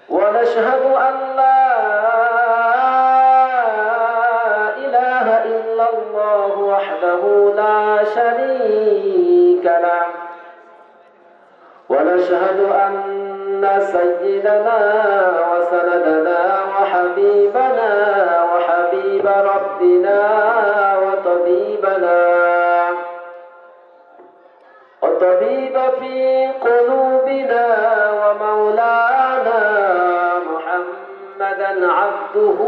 ونشهد أن لا إله إلا الله وحده لا شريك له ونشهد أن سيدنا وسندنا وحبيبنا وحبيب ربنا وطبيب في قلوبنا ومولانا محمدا عبده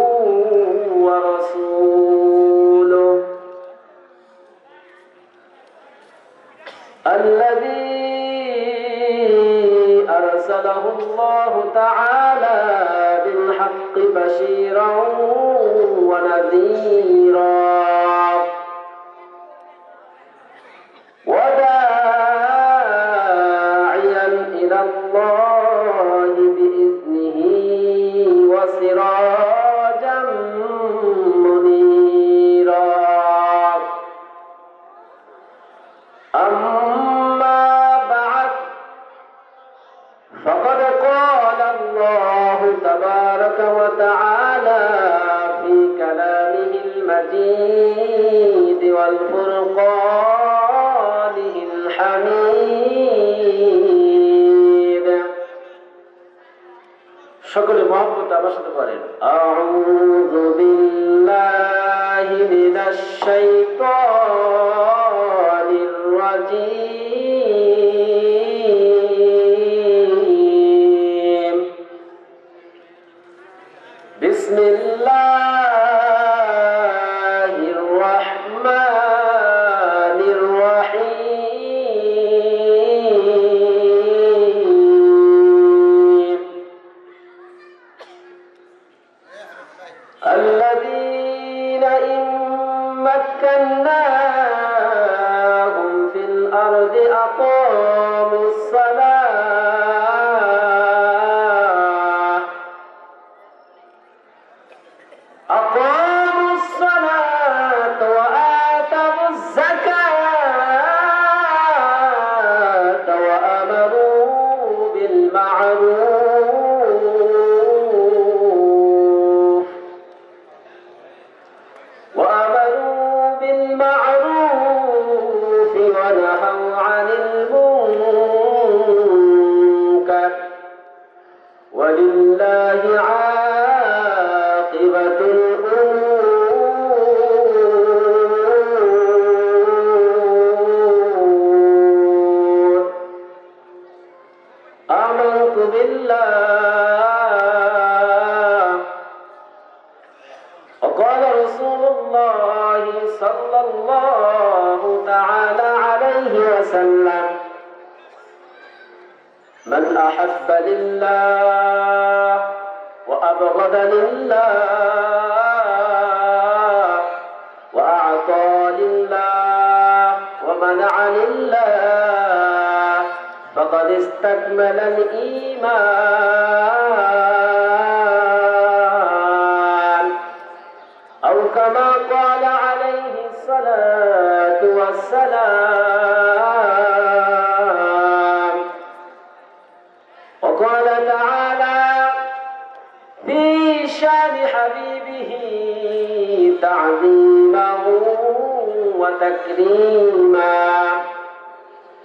ورسوله الذي أرسله الله تعالى بالحق بشيرا ونذيرا وداعيا إلى الله بإذنه وسراجا منيرا أما بعد فقد قال الله تبارك وتعالى في كلامه المجيد والفرقانه الحميد সকলে মহব্বত আমার সাথে পড়েন আউযু বিল্লাহি মিনাশ শাইতানির রাজীম বিসমিল্লাহির রাহমানির রহিম الذين إن مكناهم في الأرض أقاموا الصلاة وآتوا الزكاة وأمروا بالمعروف ونهوا عن المنكر ولله عاقبة الأمور آمنت بالله وقال رسول الله صلى الله تعالى عليه وسلم من أحب لله وأبغض لله وأعطى لله ومنع لله فقد استكمل الإيمان أو كما قال عليه الصلاة والسلام وقال تعالى في شان حبيبه تعظيما وتكريما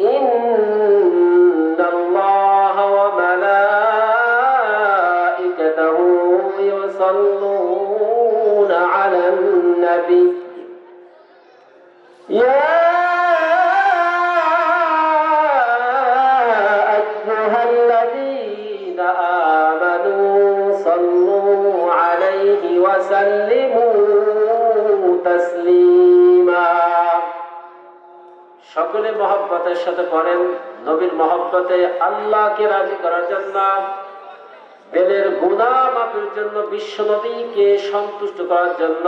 إن الله وملائكته يصلون على النبي يا أيها الذين آمنوا صلوا عليه وسلموا تسليما সকলে মহব্বতের সাথে পড়েন নবীর মহব্বতে আল্লাহকে রাজি করার জন্য দিলের গুনাহ মাফের জন্য বিশ্ব নবীকে সন্তুষ্ট করার জন্য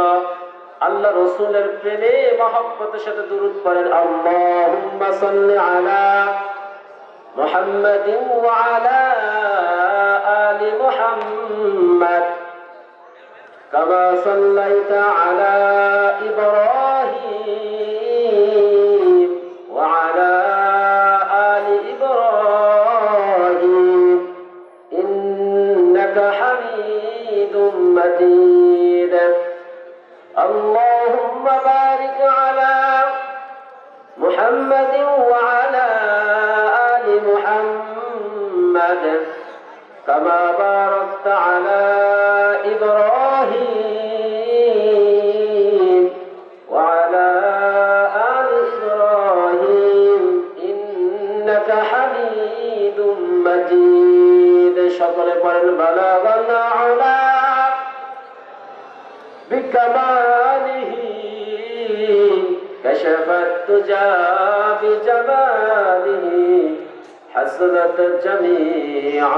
আল্লাহ রাসূলের প্রেমে মহব্বতের সাথে দুরূদ পড়েন আল্লাহুম্মা সাল্লি আলা মুহাম্মাদিন ওয়া আলা আলি মুহাম্মাদ কামা সাল্লাইতা আলা ইব্রাহিম ওয়া আলা আলি ইব্রাহিম إنك حميد مجيد اللهم بارك على محمد وعلى آل محمد كما باركت على إبراهيم وعلى آل إبراهيم إنك حميد مجيد شكر بلغ العلا بكماله كشف الدجى بجماله حسنت جميع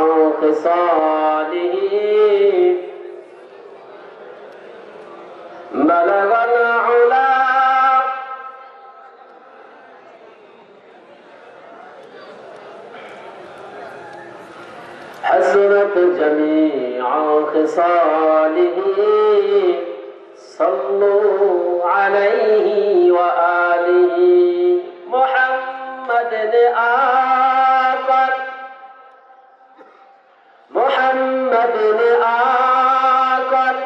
خصاله بلغ العلا حسنت جميع خصاله صلوا عليه وآله محمد آقر محمد آقر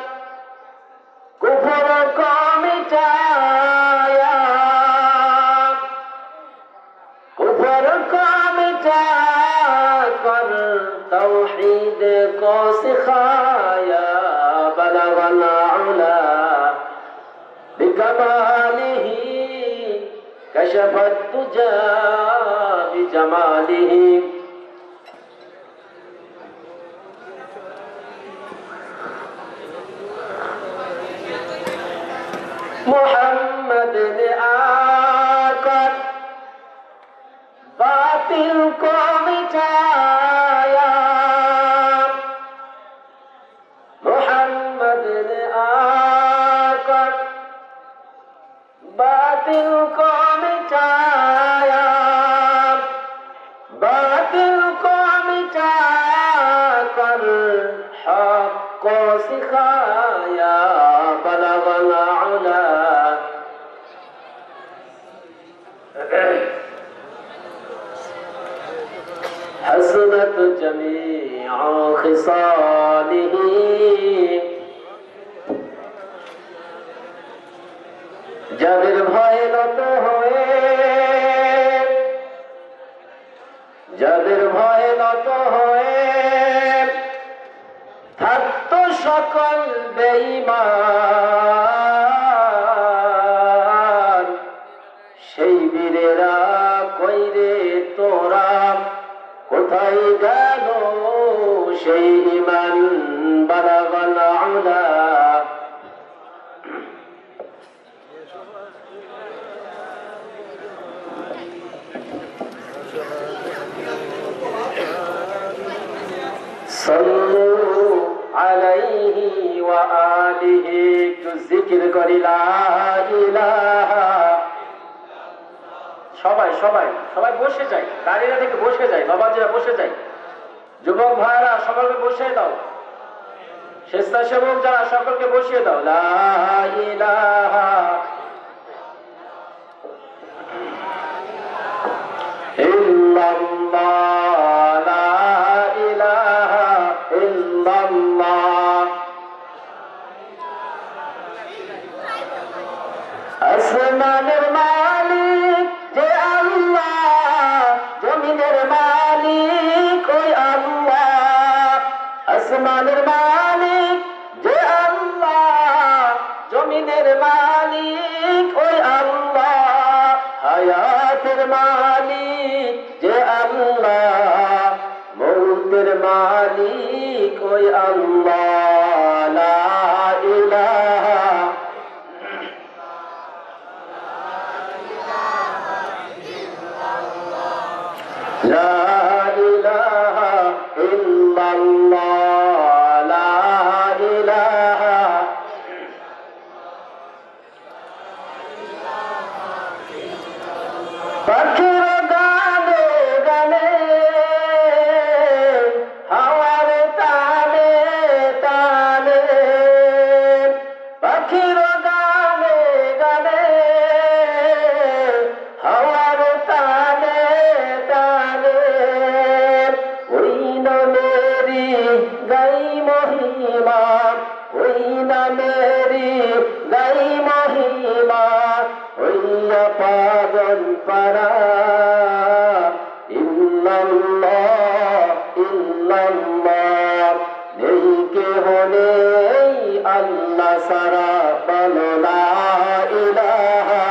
كفر کو مٹایا کفر کو مٹا کر توحید کو سکھایا بلغ العلا بكماله كشف الدجى بجماله محمد نے آकर باطل کو مٹایا محمد نے آकर باطل کو مٹایا باطل کو مٹا کر حق کو سکھایا بلغ العلا حسنت جميع خصاله যাদের ভয়ে নত হয়ে যাদের ভয়ে নত হয়ে থাকত সকল বেঈমান সেই বীরেরা কইরে তোরা কোথায় গেল সেই ঈমান বালাগাল আলা صلوا عليه وآله ذكر করি লা ইলাহা সবাই সবাই সবাই বসে যাই দাঁড়িয়ে থেকে বসে যাই বাবাজিরা বসে যাই যুবক ভাইরা সকলকে বসিয়ে দাও স্বেচ্ছাসেবক যারা সকলকে বসিয়ে দাও লা ইলাহা ইল্লাল্লাহ লা ইলাহা ইল্লাল্লাহ আসমানের মালিক যে আল্লাহ জমিনের মালিক ওই আল্লাহ আসমানের মালিক যে আল্লাহ জমিনের মালিক ওই আল্লাহ হায়াতের মালিক যে আল্লাহ মৌতের মালিক ওই আল্লাহ লা ইলাহা لا إله إلا الله لا إله পাখির গানে গানে হাওয়ার তানে তানে গাই মহিমা, ওই নামেরই গাই মহিমা, হইয়া পাগল পারা। ইল্লাল্লাহ ইল্লাল্লাহ, নেই কেহ নেই আল্লাহ সারা, বলো লা ইলাহা।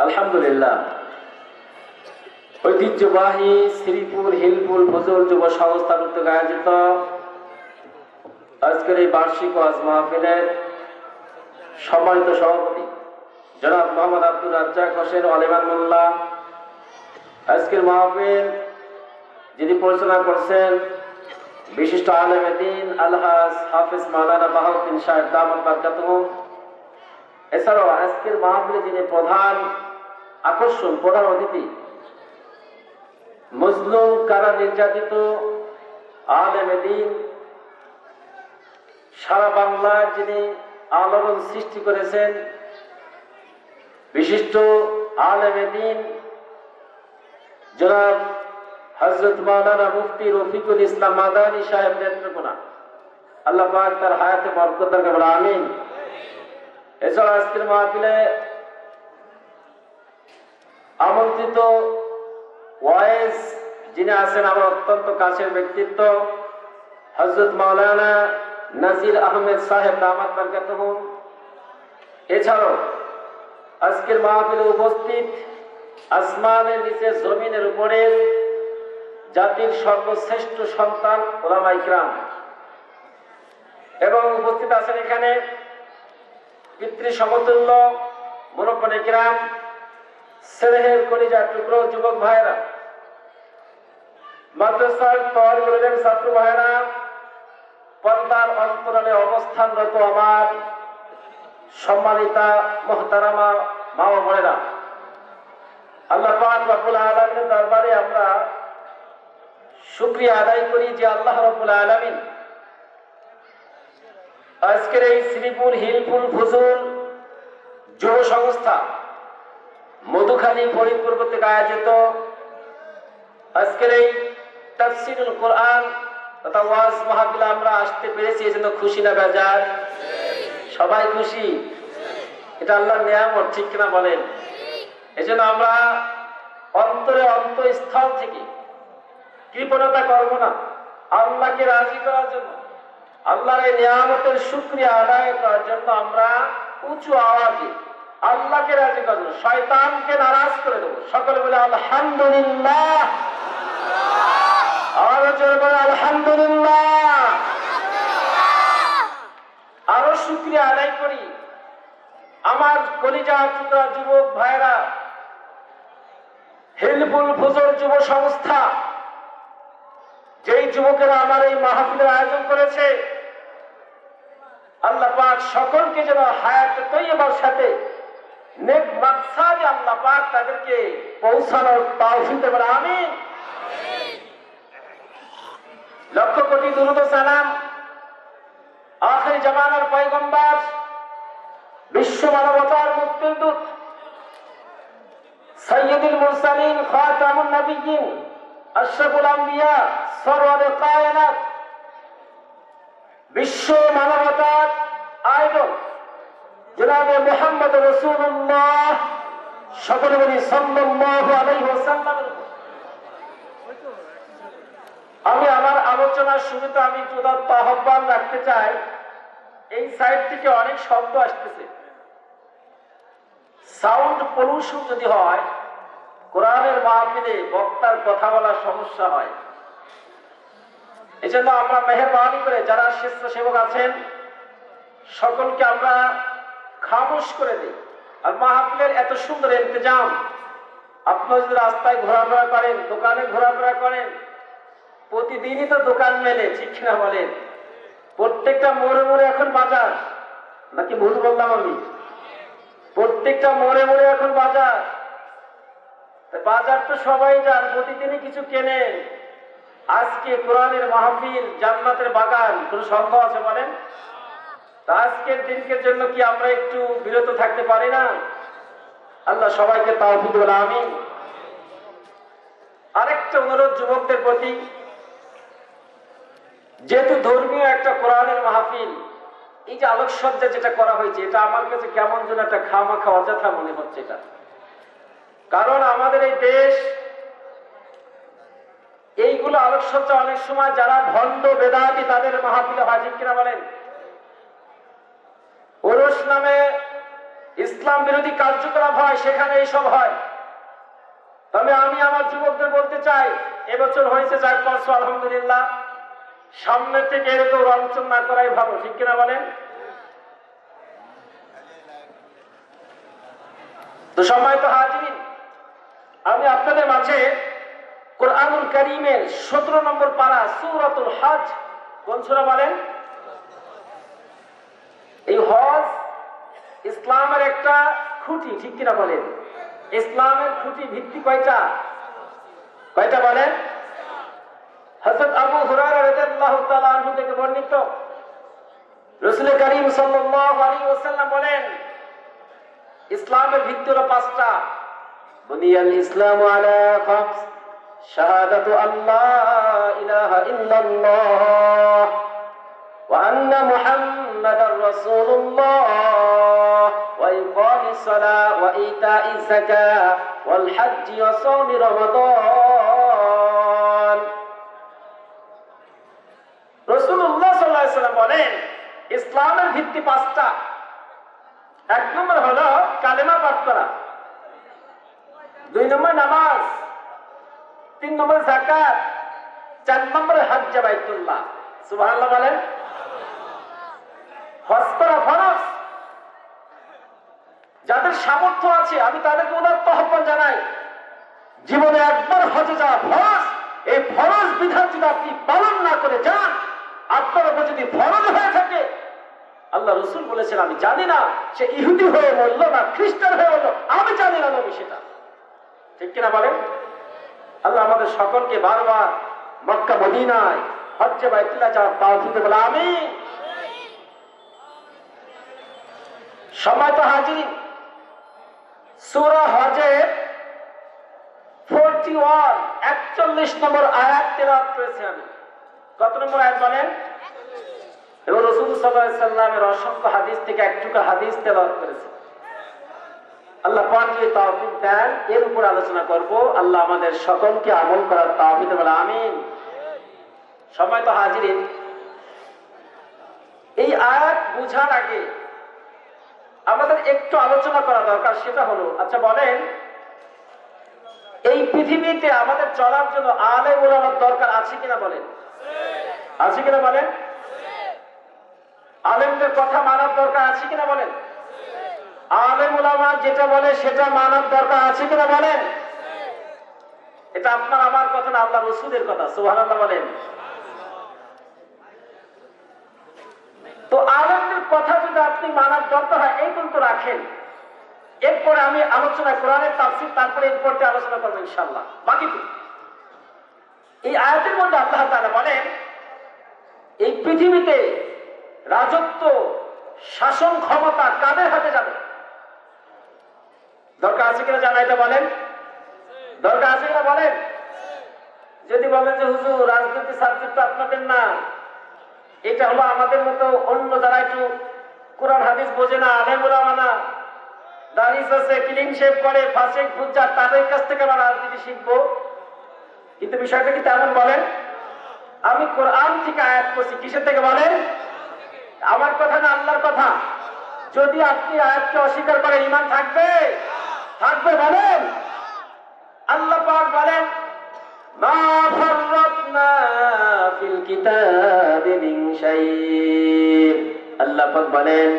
আলহামদুলিল্লাহ, ঐতিহ্যবাহী শ্রীপুর হিলপুল ফজল যুব সংস্থা কর্তৃক আয়োজিত আজকের এই বার্ষিক ওয়াজ মাহফিলের সম্মানিত সভাপতি জনাব মোহাম্মদ আব্দুর রাজ্জাক হোসেন আলিমান মোল্লা, আজকের মাহফিল যিনি পরিচালনা করছেন বিশিষ্ট আলেম দ্বীন আলহাজ হাফিজ মাওলানা বাহাউদ্দিন সাহেব দামাত বারকাতুহু, এছাড়াও আজকের মাহফিলে যিনি প্রধান আকর্ষণ, প্রধান অতিথি, মজলুম কারা নির্যাতিত আলেম দ্বীন, সারা বাংলায় যিনি আলোড়ন সৃষ্টি করেছেন বিশিষ্ট আলেম দ্বীন জনাব হযরত মাওলানা মুফতি রফিকুল ইসলাম মাদানী সাহেব নেত্রকোনা, আল্লাহ পাক তার হায়াতে বরকত দান করুন, আমিন। এছাড়া আজকের মাহফিলে আমন্ত্রিত ওয়াইজ যিনি আছেন আমার অত্যন্ত কাছের ব্যক্তিত্ব হযরত মাওলানা নাজির আহমেদ সাহেব দামাত বারকাতুহু। এছাড়াও আজকের মাহফিলে উপস্থিত আসমানের নিচে জমিনের উপরে জাতির সর্বশ্রেষ্ঠ সন্তান উলামা ইকরাম, এবং উপস্থিত আছেন এখানে পিতৃ সমতুল্য মুরব্বী ইকরাম, স্নেহের কলিজার টুকরো যুবক ভাইয়েরা, মাদ্রাসার তালিবুল ইলম ছাত্র ভাইয়েরা, পর্দার অন্তরালে অবস্থানরত আমার সম্মানিতা মুহতারামা মা ও বোনেরা, আল্লাহ পাক রব্বুল আলামিনের দরবারে আমরা শুকরিয়া আদায় করি যে আল্লাহ রব্বুল আলামিন আজকের এই শ্রীপুর হিলপুল ফজল যুব সংস্থা মধুখালী ফরিদপুর কর্তৃক আয়োজিত আজকের এই তাফসীরুল কোরআন তথা ওয়াজ মাহফিলে আমরা আসতে পেরেছি, এজন্য খুশি না বেজার? সবাই খুশি? এটা আল্লাহর নিয়ামত, ঠিক কিনা বলেন? এজন্য আমরা অন্তরে অন্তঃস্থল থেকে কৃপণতা করব না, আল্লাহকে রাজি করার জন্য, আল্লাহর এই নিয়ামতের শুকরিয়া আদায় করার জন্য আমরা উঁচু আওয়াজে আল্লাহকে রাজি করার জন্য শয়তানকে নারাজ করে দেবো। সকলে বলে আলহামদুলিল্লাহ, আরো জোরে বলে আলহামদুলিল্লাহ। আরো শুকরিয়া আদায় করি আমার কলিজা টুকরা যুবক ভাইরা, হিলফুল ফজল যুব সংস্থা, যেই যুবকেরা আমার এই মাহফিলের আয়োজন করেছে, আল্লাহ পাক সকলকে যেন হায়াতে তৈয়বার সাথে নেক মাকসাদে আল্লাহ পাক তাদেরকে পৌঁছানোর তৌফিক দেন, আমিন। লক্ষ কোটি দুরূদ ও সালাম আখির জামানার পয়গম্বর, বিশ্ব মানবতার মুক্তির দূত, সাইয়্যিদুল মুরসালিন, খাতামুন নবিয়্যিন, আশরাফুল আম্বিয়া, সরওয়ারে কায়নাত, বিশ্ব মানবতার আইডল জনাবে মুহাম্মদ রাসূলুল্লাহ, সকলে বলি সাল্লাল্লাহু আলাইহি ওয়াসাল্লামের। আমি আমার আলোচনার শুরুতে আমি যথার্থ আহ্বান রাখতে চাই, এই সাইড থেকে অনেক শব্দ আসতেছে, সাউন্ড পলিউশন যদি হয়, কোরআনের মাহফিলে বক্তার কথা বলার সমস্যা হয়। এজন্য আমরা মেহেরবানি করে যারা স্বেচ্ছাসেবক আছেন সকলকে আমরা খামোশ করে দিই, আর মাহফিলের এত সুন্দর ইন্তজাম, আপনারা যদি রাস্তায় ঘোরাফেরা করেন, দোকানে ঘোরাফেরা করেন, প্রতিদিনই তো দোকান মেলে, ঠিক কিনা বলেন? প্রত্যেকটা মোড়ে মোড়ে এখন বাজার, নাকি ভুল বললাম আমি? প্রত্যেকটা মোড়ে মোড়ে এখন বাজার। বাজার তো সবাই যান, প্রতিদিনই কিছু কেনেন। আজকে কোরআনের মাহফিল, জান্নাতের বাগান, কোন সন্দেহ আছে বলেন? আজকের দিনকের জন্য কি আমরা একটু বিরত থাকতে পারি না? আল্লাহ সবাইকে তাওফিক দিন, আমিন। আরেকটা অনুরোধ যুবকদের প্রতি, যেহেতু ধর্মীয় একটা কোরআনের মাহফিল, এই যে আলোকসজ্জা যেটা করা হয়েছে, এটা আমার কাছে কেমন যেন একটা খামাখা অযথা মনে হচ্ছে এটা। কারণ আমাদের এই দেশ এইগুলো আলোকসজ্জা অনেক সময় যারা ভণ্ড বেদাতি তাদের মাহফিলে হয়, ঠিক কিনা বলেন? ওরস নামে ইসলাম বিরোধী কার্যকলাপ হয়, সেখানে এইসব হয়। তবে আমি আমার যুবকদের বলতে চাই, এবছর হয়েছে যাক পরশু আলহামদুলিল্লাহ, সামনে থেকে এরকম রঞ্চন না করাই ভালো, ঠিক কিনা বলেন? তো সম্মানিত হাজিরিন, আমি আপনাদের মাঝে কোরআনুল কারীমের 17 নম্বর পারা সূরাতুল হজ, কোন সূরা বলেন? এই হজ ইসলামের একটা খুঁটি, ঠিক কিনা বলেন? ইসলামের খুঁটি ভিত্তি কয়টা? কয়টা বলেন? হযরত আবু হুরায়রা রাদিয়াল্লাহু তাআলা আনহু থেকে বর্ণিত, রাসূল করিম সাল্লাল্লাহু আলাইহি ওয়াসাল্লাম বলেন, ইসলামের ভিত্তি হলো 5টা। বুনিয়াল ইসলামু আলা খামস, শাহাদাতু আল্লা ইলাহা ইল্লাল্লাহ ওয়া আন্না মুহাম্মাদার রাসূলুল্লাহ ওয়া ইকামিস সালাহ ওয়া ইতাইজ যাকাহ ওয়াল হজ্জ ওয়া সাওম রমাদান। রাসূলুল্লাহ সাল্লাল্লাহু আলাইহি ওয়াসাল্লাম বলেন, ইসলামের ভিত্তি 5টা। 1 নম্বর হলো কালেমা পাঠ করা, 2 নম্বর নামাজ, 3 নম্বর যাকাত, 4 নম্বর হজ্জ বাইতুল্লাহ। সুবহানাল্লাহ বলেন। হজ করা ফরজ। যাদের সামর্থ্য আছে আমি তাদেরকে উদাত্ত আহ্বান জানাই, জীবনে একবার হজে যাওয়া ফরজ। এই ফরজ বিধান যদি আপনি পালন না করে যান, আপনার উপর যদি ফরজ হয়ে থাকে, আল্লাহ রাসূল বলেছেন, আমি জানি না সে ইহুদি হয়ে মরল না খ্রিস্টান হয়ে মরল, আমি জানি না নবী সেটা, ঠিক কিনা বলেন? আল্লাহ আমাদের সকলকে বারবার মক্কা মদিনায় হজ্জে বাইতুল্লাহ যাওয়ার তৌফিক দেন, আমিন। সম্মানিত হাজিরিন, সূরা হজের 41 নম্বর আয়াত তেলাওয়াত করেছি আমি। কত নম্বর আয়াত বলেন? এবং রাসূল সাল্লাল্লাহু আলাইহি ওয়াসাল্লামের অসংখ্য হাদিস থেকে একটুকু হাদিস তেলাওয়াত করেছি। আল্লাহ পাক যদি তৌফিক দেন, এর উপর আলোচনা করব। আল্লাহ আমাদের সকলকে আমল করার তৌফিক দেন, আমিন। সম্মানিত হাজিরিন, এই আয়াত বুঝার আগে আমাদের একটু আলোচনা করা দরকার। সেটা হলো, আচ্ছা বলেন, এই পৃথিবীতে আমাদের চলার জন্য আলেম ওলামার দরকার আছে কিনা বলেন? আছে কিনা বলেন? আলেমদের কথা মানার দরকার আছে কিনা বলেন? আলেম ওলামা যেটা বলে সেটা মানার দরকার আছে কিনা বলেন? এটা আপনার আমার কথা না, আল্লাহ রাসূলের কথা। সুবহানাল্লাহ বলেন। তো আলেমদের কথা যদি আপনি মানার দরকার হয়, এই কিন্তু রাখেন। এরপরে আমি আলোচনা কোরআনের তাফসীর, তারপরে এরপর আলোচনা করবো ইনশাআল্লাহ। বাকি এই আয়াতের মধ্যে আল্লাহ তাআলা বলেন, এই পৃথিবীতে রাজত্ব, শাসন ক্ষমতা কাদের হাতে যাবে? দরকার আছে কিনা জানা, এটা বলেন। দরকার আছে কিনা বলেন? যদি বলেন যে হুজুর রাজনীতি সাবজেক্ট আপনাদের না, এটা হলো আমাদের মতো অন্য যারা একটু কোরআন হাদিস বোঝে না, আলেম ওলামা না, দাড়ি আছে, ক্লিন শেভ করে, ফাসিক ফুজ্জার, তাদের কাছ থেকে আমরা রাজনীতি শিখবো, কিন্তু বিষয়টা কি তেমন বলেন? আমি কোরআন থেকে আয়াত করছি, কিসের থেকে বলেন? আমার কথা না, আল্লাহর কথা। যদি আপনি আয়াতকে অস্বীকার করেন, ঈমান থাকবে? থাকবে বলেন? আল্লাহ পাক বলেন, মা ফাররাতনা ফিল কিতাবি মিন শাই। আল্লাহ পাক বলেন,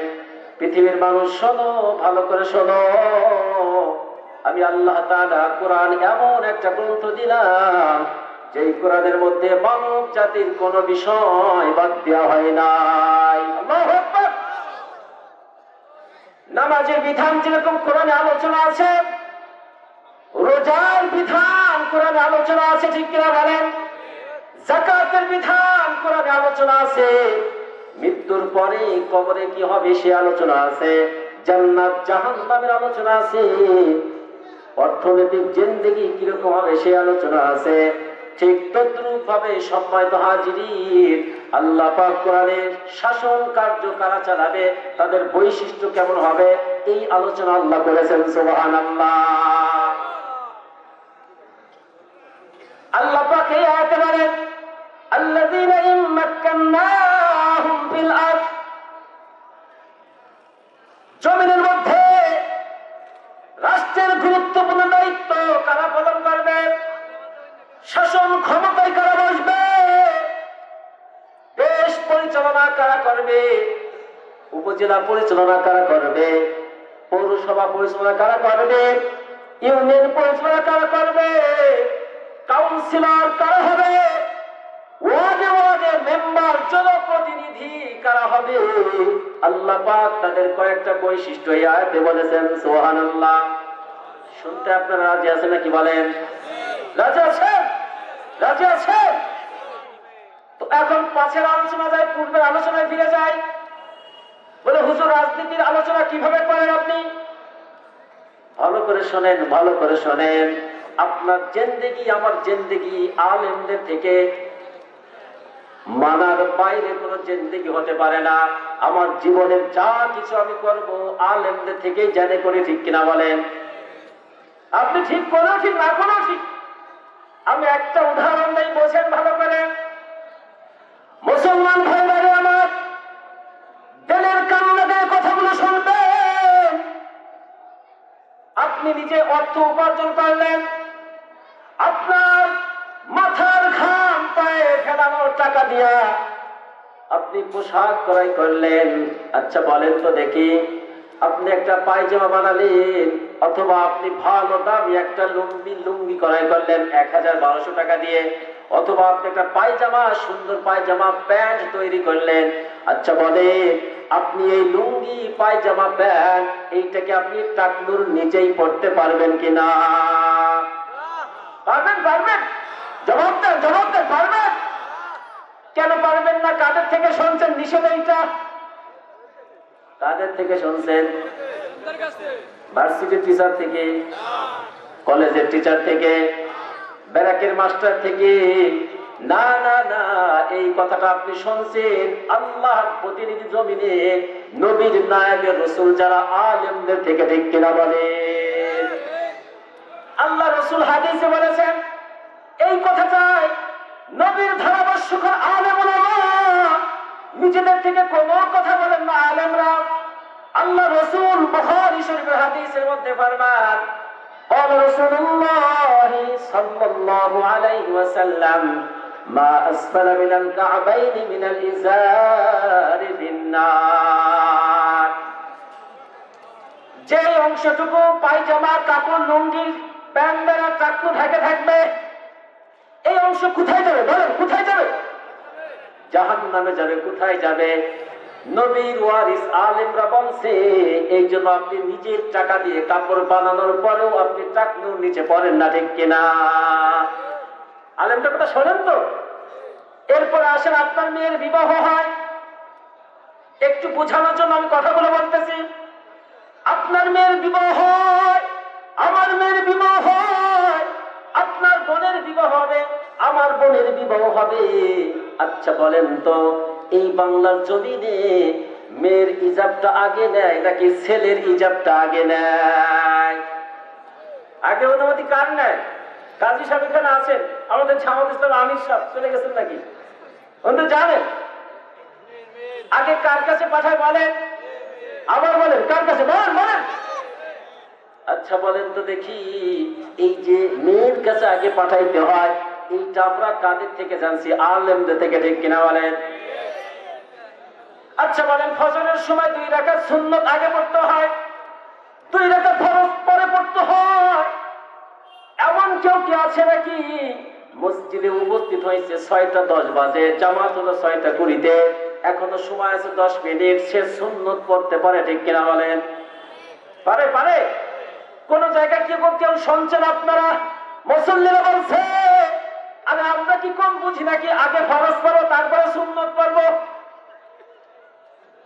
পৃথিবীর মানুষ শোনো, ভালো করে শোনো, আমি আল্লাহ তাআলা কোরআন এমন একটা গ্রন্থ দিলাম যেই কোরআনের মধ্যে মানব জাতির কোন বিষয় বাদ দেওয়া হয় নাই। আল্লাহু আকবার। নামাজের বিধান যেরকম কোরআনে আলোচনা আছে, রোজার বিধান কোরআনে আলোচনা আছে, ঠিক কিনা বলেন? যাকাতের বিধান কোরআনে আলোচনা আছে, মৃত্যুর পরে কবরে কি হবে সে আলোচনা আছে, জান্নাত জাহান্নামের আলোচনা আছে, অর্থনৈতিক জিন্দেগি কিরকম হবে সে আলোচনা আছে। ঠিক তদ্রূপ ভাবে সম্মানিত হাজিরিন, আল্লাহ পাক কোরআনের শাসন কার্য কারা চালাবে, তাদের বৈশিষ্ট্য কেমন হবে, এই আলোচনা আল্লাহ করেছেন। সুবহানাল্লাহ। আল্লাহ পাক এই আয়াতে বলেন, আল্লাযীনা ইম্মাক্কান্নাহুম ফিল আরদ, জমিনের মধ্যে রাষ্ট্রের গুরুত্বপূর্ণ দায়িত্ব কারা পালন করবে, শাসন ক্ষমতায় কারা বসবে, দেশ পরিচালনা কারা করবে, উপজেলা পরিচালনা কারা করবে, পৌরসভা পরিচালনা কারা করবে, ইউনিয়ন পরিচালনা কারা করবে, কাউন্সিলর কারা হবে, ওয়ার্ডে ওয়ার্ডে মেম্বার জনপ্রতিনিধি কারা হবে, আল্লাহ পাক তাদের কয়েকটা বৈশিষ্ট্য এই আয়াতে বলেছেন। সুবহানাল্লাহ। শুনতে আপনারা রাজি আছেন নাকি বলেন? রাজি আছেন? রাজি আছেন? তো এখন পাশের আলোচনা যায়, পূর্বের আলোচনায় ফিরে যায়। বলে হুজুর রাজনীতির আলোচনা কিভাবে করেন আপনি? ভালো করে শোনেন, ভালো করে শোনেন। আপনার জিন্দেগি আমার জিন্দেগি আলেমদের থেকে মানার বাইরে কোন জিন্দেগি হতে পারে না। আমার জীবনের যা কিছু আমি করব আলেমদের থেকেই জেনে করে, ঠিক কিনা বলেন? আপনি ঠিক করেও ঠিক, না করেও ঠিক। আমি একটা উদাহরণ দেই, বোঝেন ভালো করে। মুসলমান ভাইরা আমার, দিলের কান্না দিয়ে কথাগুলো শুনবেন। আপনি নিজে অর্থ উপার্জন করলেন, আপনার মাথার ঘাম পায়ে ফেলানোর টাকা দিয়া আপনি পোশাক ক্রয় করলেন। আচ্ছা বলেন তো দেখি, আপনি একটা পায়জামা বানালেন, অথবা আপনি ভালো দামি একটা লুঙ্গি ক্রয় করলেন ১,০১২ টাকা দিয়ে, অথবা আপনি একটা পায়জামা, সুন্দর পায়জামা প্যান্ট তৈরি করলেন। আচ্ছা বলে, আপনি এই লুঙ্গি পায়জামা প্যান্ট এইটাকে আপনি টাকলুর নিচেই পড়তে পারবেন কিনা? পারবেন? পারবেন? জবাব দেন, জবাব দেন। পারবেন? কেন পারবেন না? কাদের থেকে শুনছেন নিষেধ এইটা? কাদের থেকে শুনছেন? ভার্সিটির টিচার থেকে, কলেজের টিচার থেকে, ব্যারাকের মাস্টার থেকে? না না না, এই কথাটা আপনি শুনছেন আল্লাহর প্রতিনিধি জমিনে নবীর নায়েবে রাসূল যারা আলেমদের থেকে, ঠিক কিনা বলেন? আল্লাহ রাসূল হাদিসে বলেছেন এই কথাটাই নবীর ধারাভাষ্যকার আলেম ওলামা নিজেদের থেকে কোনো কথা বলেন না। আলেমরা, আল্লাহ রাসূল বুখারী শরীফের হাদিসের মধ্যে ফরমান, قال رسول الله صلى الله عليه وسلم ما أسفل من الكعبين من الإزار في النار। যে অংশটুকু পায়জামা, কাপড়, লুঙ্গি, প্যান্ট দ্বারা টাকলু ঢেকে থাকবে, এই অংশ কোথায় যাবে বলেন? কোথায় যাবে? জাহান্নামে যাবে। কোথায় যাবে? নবীর ওয়ারিস আলেমরা বলছে এই জন্য আপনি নিজের টাকা দিয়ে কাপড় বানানোর পরেও আপনি টাকলুর নিচে পড়েন না, ঠিক কিনা? আলেমদের কথা শোনেন তো। এরপর আসেন, আপনার মেয়ের বিবাহ হয়, একটু বোঝানোর জন্য আমি কথাগুলো বলতেছি। আপনার মেয়ের বিবাহ হয়, আমার মেয়ের বিবাহ হয়, আপনার বোনের বিবাহ হবে, আমার বোনের বিবাহ হবে। আচ্ছা বলেন তো, এই বাংলার জমিনে মেয়ের ইজাবটা আগে নেয় নাকি ছেলের ইজাবটা আগে নেয়? আগে অনুমতি কার নেয়? কাজী সাহেব এখানে আছেন, আমাদের জামাত ইসলাম আমির সাহেব চলে গেছেন নাকি? উনি তো জানেন। আগে কার কাছে পাঠায় বলেন? আবার বলেন, কার কাছে? বলেন বলেন। আচ্ছা বলেন তো দেখি, এই যে মেয়ের কাছে আগে পাঠাইতে হয়, এইটা আমরা কাদের থেকে জানছি? আলেমদের থেকে, ঠিক কিনা বলেন? আচ্ছা বলেন, ফজরের সময় 2 রাকাত সুন্নত আগে পড়তে হয়, 2 রাকাত ফরজ পরে পড়তে হয়। এমন কেউ কি আছে নাকি মসজিদে উপস্থিত হয়েছে 6:10 বাজে, জামাত হলো 6:20-তে, এখনো সময় আছে 10 মিনিট, সে সুন্নত পড়তে পারে? ঠিক কিনা বলেন? পারে? পারে? কোন জায়গায় কেউ শুনছেন আপনারা মুসল্লিরা বলছে আরে আমরা কি কম বুঝি নাকি, আগে ফরজ পড়ো তারপরে সুন্নত পড়বো?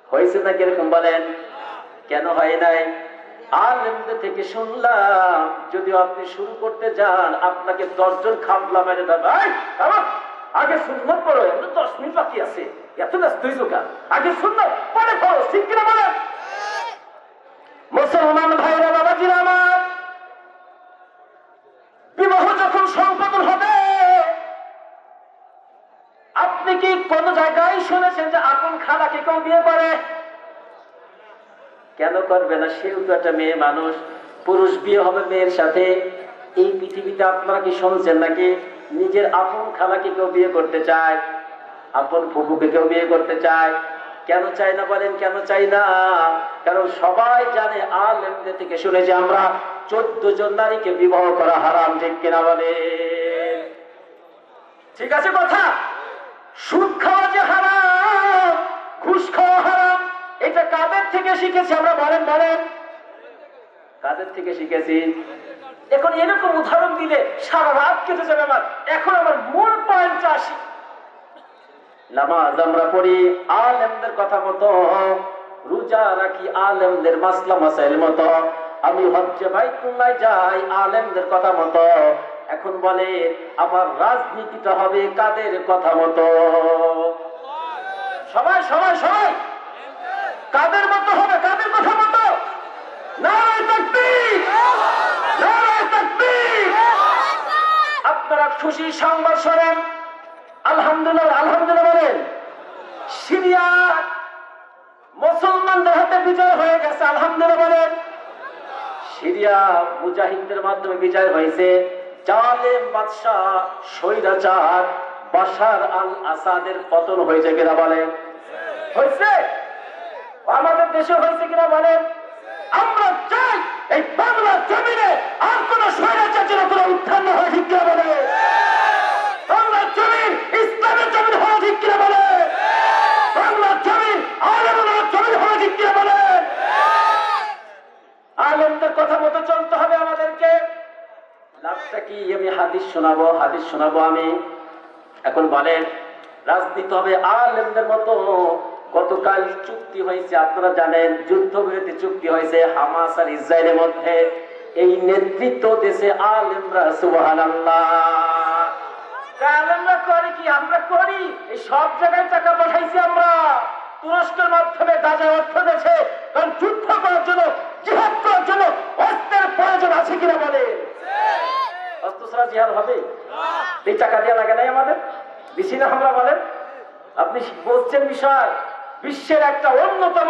হয়েছে নাকি এরকম? বলেন কেন হয় নাই? আলেমদের থেকে শুনলাম যদি আপনি শুরু করতে যান আপনাকে 10 জন খাবলা মেরে দেবে। আগে সুন্নত পড়ো, 10 মিনিট বাকি আছে, এত ব্যস্ত হইছো কেন? আগে সুন্নত পরে পড়ো। ঠিক কিনা বলেন? মুসলমান ভাইরা, বাবাজিরা আমার, বিবাহ যখন সম্পাদন হবে, আপনি কি কোন জায়গায় শুনেছেন যে আপন খালাকে কেউ বিয়ে করে? কেন করবে না? সেও তো একটা মেয়ে মানুষ, পুরুষ বিয়ে হবে মেয়ের সাথে। এই পৃথিবীতে আপনারা কি শুনছেন নাকি নিজের আপন খালাকে কেউ বিয়ে করতে চায়? আপন ফুফুকে কেউ বিয়ে করতে চায়? কেন চাই না বলেন? কেন চাই না? কারণ সবাই জানে, আলেমদের থেকে শুনে যে আমরা 14 জন নারীকে বিবাহ করা হারাম। ঠিক কিনা বলে? ঠিক আছে কথা? সুদ খাওয়া যে হারাম, ঘুষ খাওয়া হারাম, এটা কাদের থেকে শিখেছি আমরা? বলেন বলেন, কাদের থেকে শিখেছি? এখন এরকম উদাহরণ দিলে সারা রাত কেটে যাবে আমার। এখন আমার মূল পয়েন্টে আসি। নামাজ আমরা পড়ি আলেমদের কথা মতো, রোজা রাখি আলেমদের মাসলা মাসাইল মতো, আমি হজ্জে বাইতুল্লাহ যাই আলেমদের কথা মতো। এখন বলে আমার রাজনীতিটা হবে কাদের কথা মতো? সবাই সবাই সবাই কাদের মতো হবে? কাদের কথা মতো? নারায়ে তাকবীর, নারায়ে তাকবীর। আপনারা খুশি সংবাদ শোনেন, আলহামদুলিল্লাহ, আলহামদুলিল্লাহ বলেন। সিরিয়া মুসলমানদের হাতে বিজয় হয়ে গেছে, আলহামদুলিল্লাহ বলেন। সিরিয়া মুজাহিদদের মাধ্যমে বিজয় হয়েছে। জালেম বাদশাহ স্বৈরাচার বাশার আল আসাদের পতন হয়েছে কিনা বলেন? হয়েছে। আমাদের দেশে হয়েছে কিনা বলেন? আমরা চাই এই বাংলার জমিনে আর কোন স্বৈরাচার যেন কোনো উত্থান না হয়। ঠিক কিনা বলে? বাংলার জমিন ইসলামের জমিন হওয়া। ঠিক কিনা বলে? বাংলার জমিন আলেমের জমিন হওয়া। ঠিক কিনা বলে? আলেমদের কথা মতো চলতে হবে আমাদেরকে। লাভটা কি? আমি হাদিস শোনাবো আমি। এখন বলেন রাজনীতি হবে আলেমদের মতো। গতকাল চুক্তি হয়েছে, আপনারা জানেন, যুদ্ধবিরতি চুক্তি হয়েছে হামাস আর ইসরায়েলের মধ্যে। এই নেতৃত্ব দেশে আলেমরা। সুবহানাল্লাহ। আলেমরা করে কি? আমরা করি। এই সব জায়গায় টাকা পাঠাইছি আমরা, তুরস্কের মাধ্যমে গাজায় অর্থ দেশে। কারণ যুদ্ধ করার জন্য, জিহাদ করার জন্য অস্ত্রের প্রয়োজন আছে কিনা বলে? অস্ত্র ছাড়া জিহাদ হবে? এই টাকা দেওয়া লাগে নাই আমাদের? দিছি না আমরা? বলেন। আপনি বলছেন বিষয়, বিশ্বের একটা অন্যতম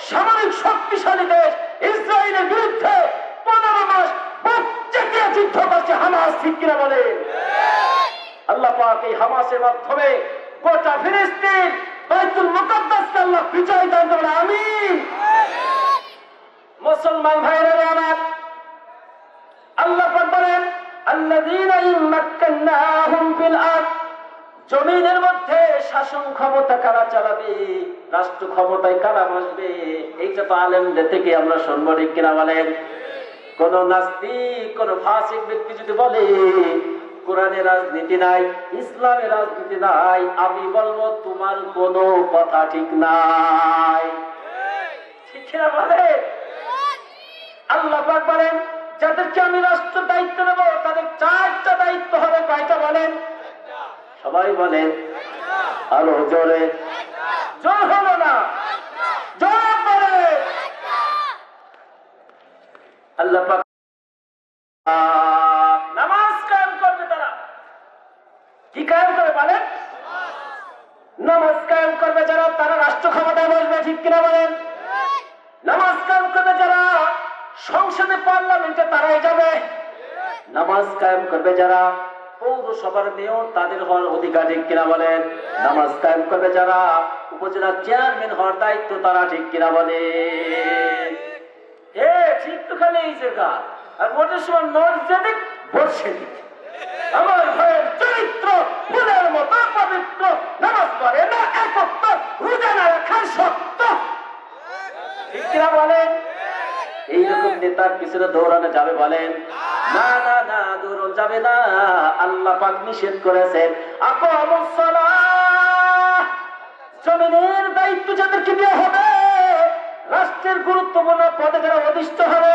সামরিক শক্তিশালী দেশ ইসরায়েলের বিরুদ্ধে 15 মাস বুক চেকিয়ে যুদ্ধ করছে হামাস। ঠিক কিনা বলে? আল্লাহ পাক এই হামাসের মাধ্যমে গোটা ফিলিস্তিন, বাইতুল মুকাদ্দাসকে আল্লাহ বিজয় দান করুন। আমিন। মুসলমান ভাইরা আমার, আল্লাহ পাক বলেন আল্লাযীনা ইম্মাক্কান্নাহুম ফিল আরদ, জমিনের মধ্যে শাসন ক্ষমতা কারা চালাবে, রাষ্ট্র ক্ষমতায় কারা বসবে, এইটা তো আলেমদের থেকে আমরা শুনবো। ঠিক কিনা বলেন? কোন নাস্তিক, কোন ফাসিক ব্যক্তি যদি বলে কোরআনে রাজনীতি নাই, ইসলামে রাজনীতি নাই, আমি বলবো তোমার কোনো কথা ঠিক নাই। ঠিক কিনা বলেন? আল্লাহ পাক বলেন যাদেরকে আমি রাষ্ট্র দায়িত্ব নেব তাদের 4টা দায়িত্ব হবে। কয়টা বলেন? সবাই বলেন আরো জোরে। জোর হলো না, জোর বলে। আল্লাহ পাক নামাজ কায়েম করবে। তারা কি কায়েম করে বলেন? নামাজ কায়েম করবে যারা, তারা রাষ্ট্র ক্ষমতায় বসবে। ঠিক কিনা বলেন? নামাজ কায়েম করবে যারা, সংসদে পার্লামেন্টে তারাই যাবে। নামাজ কায়েম করবে যারা, পৌরসভার মেয়র তাদের হওয়ার অধিকার। ঠিক কিনা বলেন? নামাজ কায়েম করবে যারা, উপজেলা চেয়ারম্যান হওয়ার দায়িত্ব তারা, ঠিক কিনা বলে? ঠিক তো খালি এই জায়গা, আর ভোটের সময় নর্জাদিক ভোট সেদিক। আমার ভাইয়ের চরিত্র ফুলের মতো পবিত্র, নামাজ পড়ে না এক ওয়াক্ত, রোজা না রাখার সত্য, ঠিক কিনা বলেন? এইরকম নেতার পিছনে দৌড়ানো যাবে বলেন? না না না, দৌড়ানো যাবে না। আল্লাহ পাক নিষেধ করেছেন, আকামুস সালাহ, জমিনের দায়িত্ব যাদেরকে দেওয়া হবে, রাষ্ট্রের গুরুত্বপূর্ণ পদে যারা অধিষ্ঠিত হবে,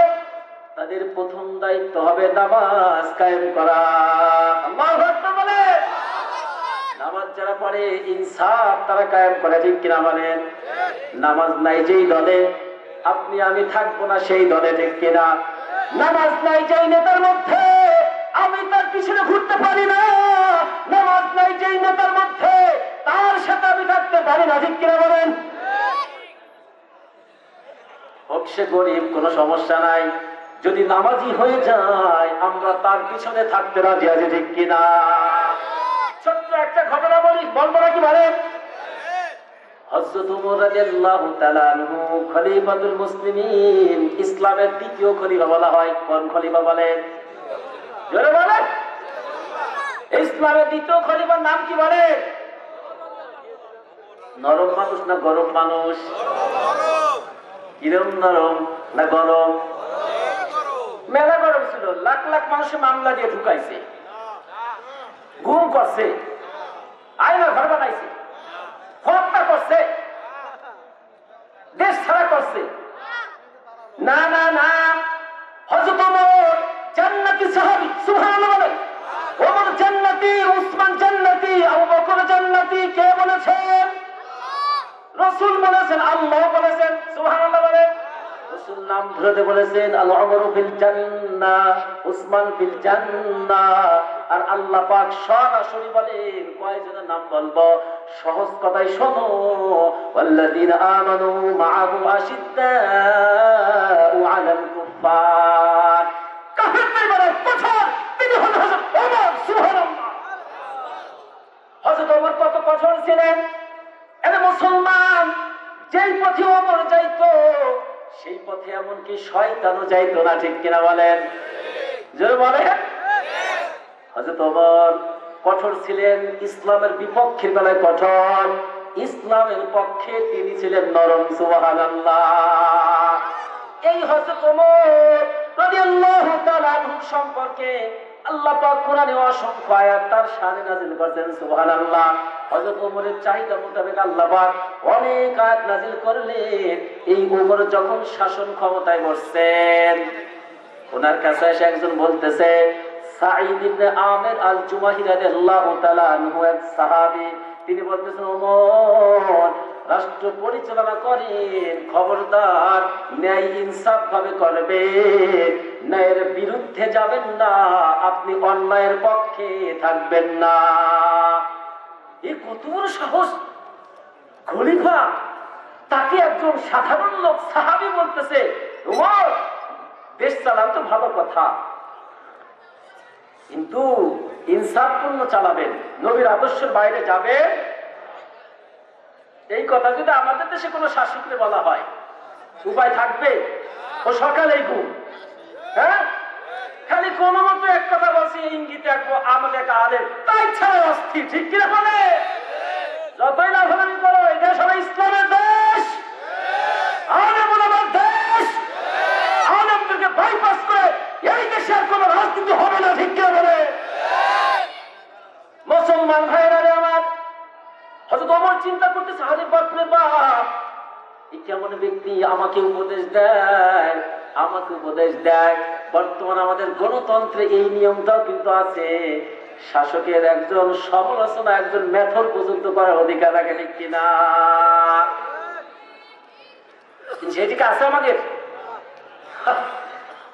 তাদের প্রথম দায়িত্ব হবে নামাজ কায়েম করা। আল্লাহু আকবার বলে। নামাজ যারা পড়ে ইনসাফ তারা কায়েম করে, ঠিক কিনা বলেন? নামাজ নাই যেই দলে, আপনি আমি থাকবো না সেই দলে, ঠিক কিনা? নামাজ নাই যেই নেতার মধ্যে, আমি তার পিছনে ঘুরতে পারি না। নামাজ নাই যেই নেতার মধ্যে, তার সাথে আমি থাকতে পারি না, ঠিক কিনা বলেন? হোক সে গরিব, কোনো সমস্যা নাই, যদি নামাজি হয়ে যায় আমরা তার পিছনে থাকতে রাজি আছি, ঠিক কিনা? ছোট্ট একটা ঘটনা বলি, বলবো নাকি বলেন? হযরত ওমর রাদিয়াল্লাহু তাআলা আনহু খলিফাতুল মুসলিমিন, ইসলামের দ্বিতীয় খলিফা বলা হয়। কোন খলিফা বলেন? জোরে বলেন। ইসলামের দ্বিতীয় খলিফার নাম কি বলেন? নরম মানুষ না গরম মানুষ? কিরম নরম না গরম? মেলা গরম ছিল, লাখ লাখ মানুষের মামলা দিয়ে ঢুকাইছে, গুম করছে, আইনা ঘর বানাইছে, হত্যা করছে, দেশ ছাড়া করছে। না না না, হযরত ওমর জান্নাতি সাহাবী, সুবহানাল্লাহ বলেন। ওমর জান্নাতি, উসমান জান্নাতি, আবু বকর জান্নাতি। কে বলেছেন? রাসূল বলেছেন, আল্লাহ বলেছেন, সুবহানাল্লাহ বলেন। রাসূল নাম ধরে বলেছেন, আল উমরু ফিল জান্নাহ, উসমান ফিল জান্নাহ। আর আল্লাহ পাক সরাসরি বলেন, কয়জনের নাম বলবো? সহজ কথাই শোনো, ওয়াল্লাযীনা আমানু মাআহু আশিদ্দাউ আলাল কুফফার, কাফিরদের বড় কঠোর, তিনি হলেন হযরত ওমর। সুবহানাল্লাহ। হযরত ওমর কত কঠোর ছিলেন! এর মুসলমান যেই পথে ওমর যাইতো, সেই পথে এমনকি শয়তানও যাইতো না, ঠিক কিনা বলেন? জোরে বলেন। হযরত ওমর কঠোর ছিলেন, ইসলামের বিপক্ষের বেলায় কঠোর, ইসলামের পক্ষে তিনি ছিলেন নরম। সুবহানাল্লাহ। এই হযরত ওমর রাদিয়াল্লাহু তাআলা আনহু সম্পর্কে আল্লাহ পাক কোরআনে অসংখ্য আয়াত তার শানে নাযিল করেছেন। সুবহানাল্লাহ। হযরত ওমরের চাহিদা মোতাবেক আল্লাহ পাক অনেক আয়াত নাযিল করলেন। এই ওমর যখন শাসন ক্ষমতায় বসছেন, ওনার কাছে এসে একজন বলতেছে, সাঈদ ইবনে আমির আল জুমাহি রাদিয়াল্লাহু তাআলা আনহু এক সাহাবী, তিনি বলতেছেন, ওমর রাষ্ট্র পরিচালনা করেন, খবরদার ন্যায় ইনসাফ ভাবে করবেন, ন্যায়ের বিরুদ্ধে যাবেন না, আপনি অন্যায়ের পক্ষে থাকবেন না। এই কত বড় সাহস! খলিফা, তাকে একজন সাধারণ লোক সাহাবী বলতেছে, ওমর দেশ চালান তো ভালো কথা, কিন্তু ইনসাফপূর্ণ চালাবেন, নবীর আদর্শের বাইরে যাবে। এই কথা যদি আমাদের দেশে কোনো শাসককে বলা হয়, উপায় থাকবে? ও সকালেই ঘুম, হ্যাঁ, খালি কোনো মতো এক কথা বলছি, ইঙ্গিতে একবো আমাদের একটা আলেম, তাই ছাড়া অস্থির, ঠিক কিনা বলে? যতই লাফালাফি করো, এই দেশ হবে ইসলামের দেশ, আলেম ওলামার দেশ। আলেমদেরকে বাইপাস করে এই দেশে আর কোনো রাজনীতি হবে না, ঠিক কিনা বলে? মুসলমান ভাইরা রে আমার, হযরত ওমর চিন্তা করতেছে, আরে বাপ রে বাপ, এই কেমন ব্যক্তি আমাকে উপদেশ দেয়, আমাকে উপদেশ দেয়। বর্তমান আমাদের গণতন্ত্রে এই নিয়মটাও কিন্তু আছে, শাসকের একজন সমালোচনা, একজন মেথর পর্যন্ত করার অধিকার রাখে, ঠিক কিনা? সেদিকে আছে আমাদের।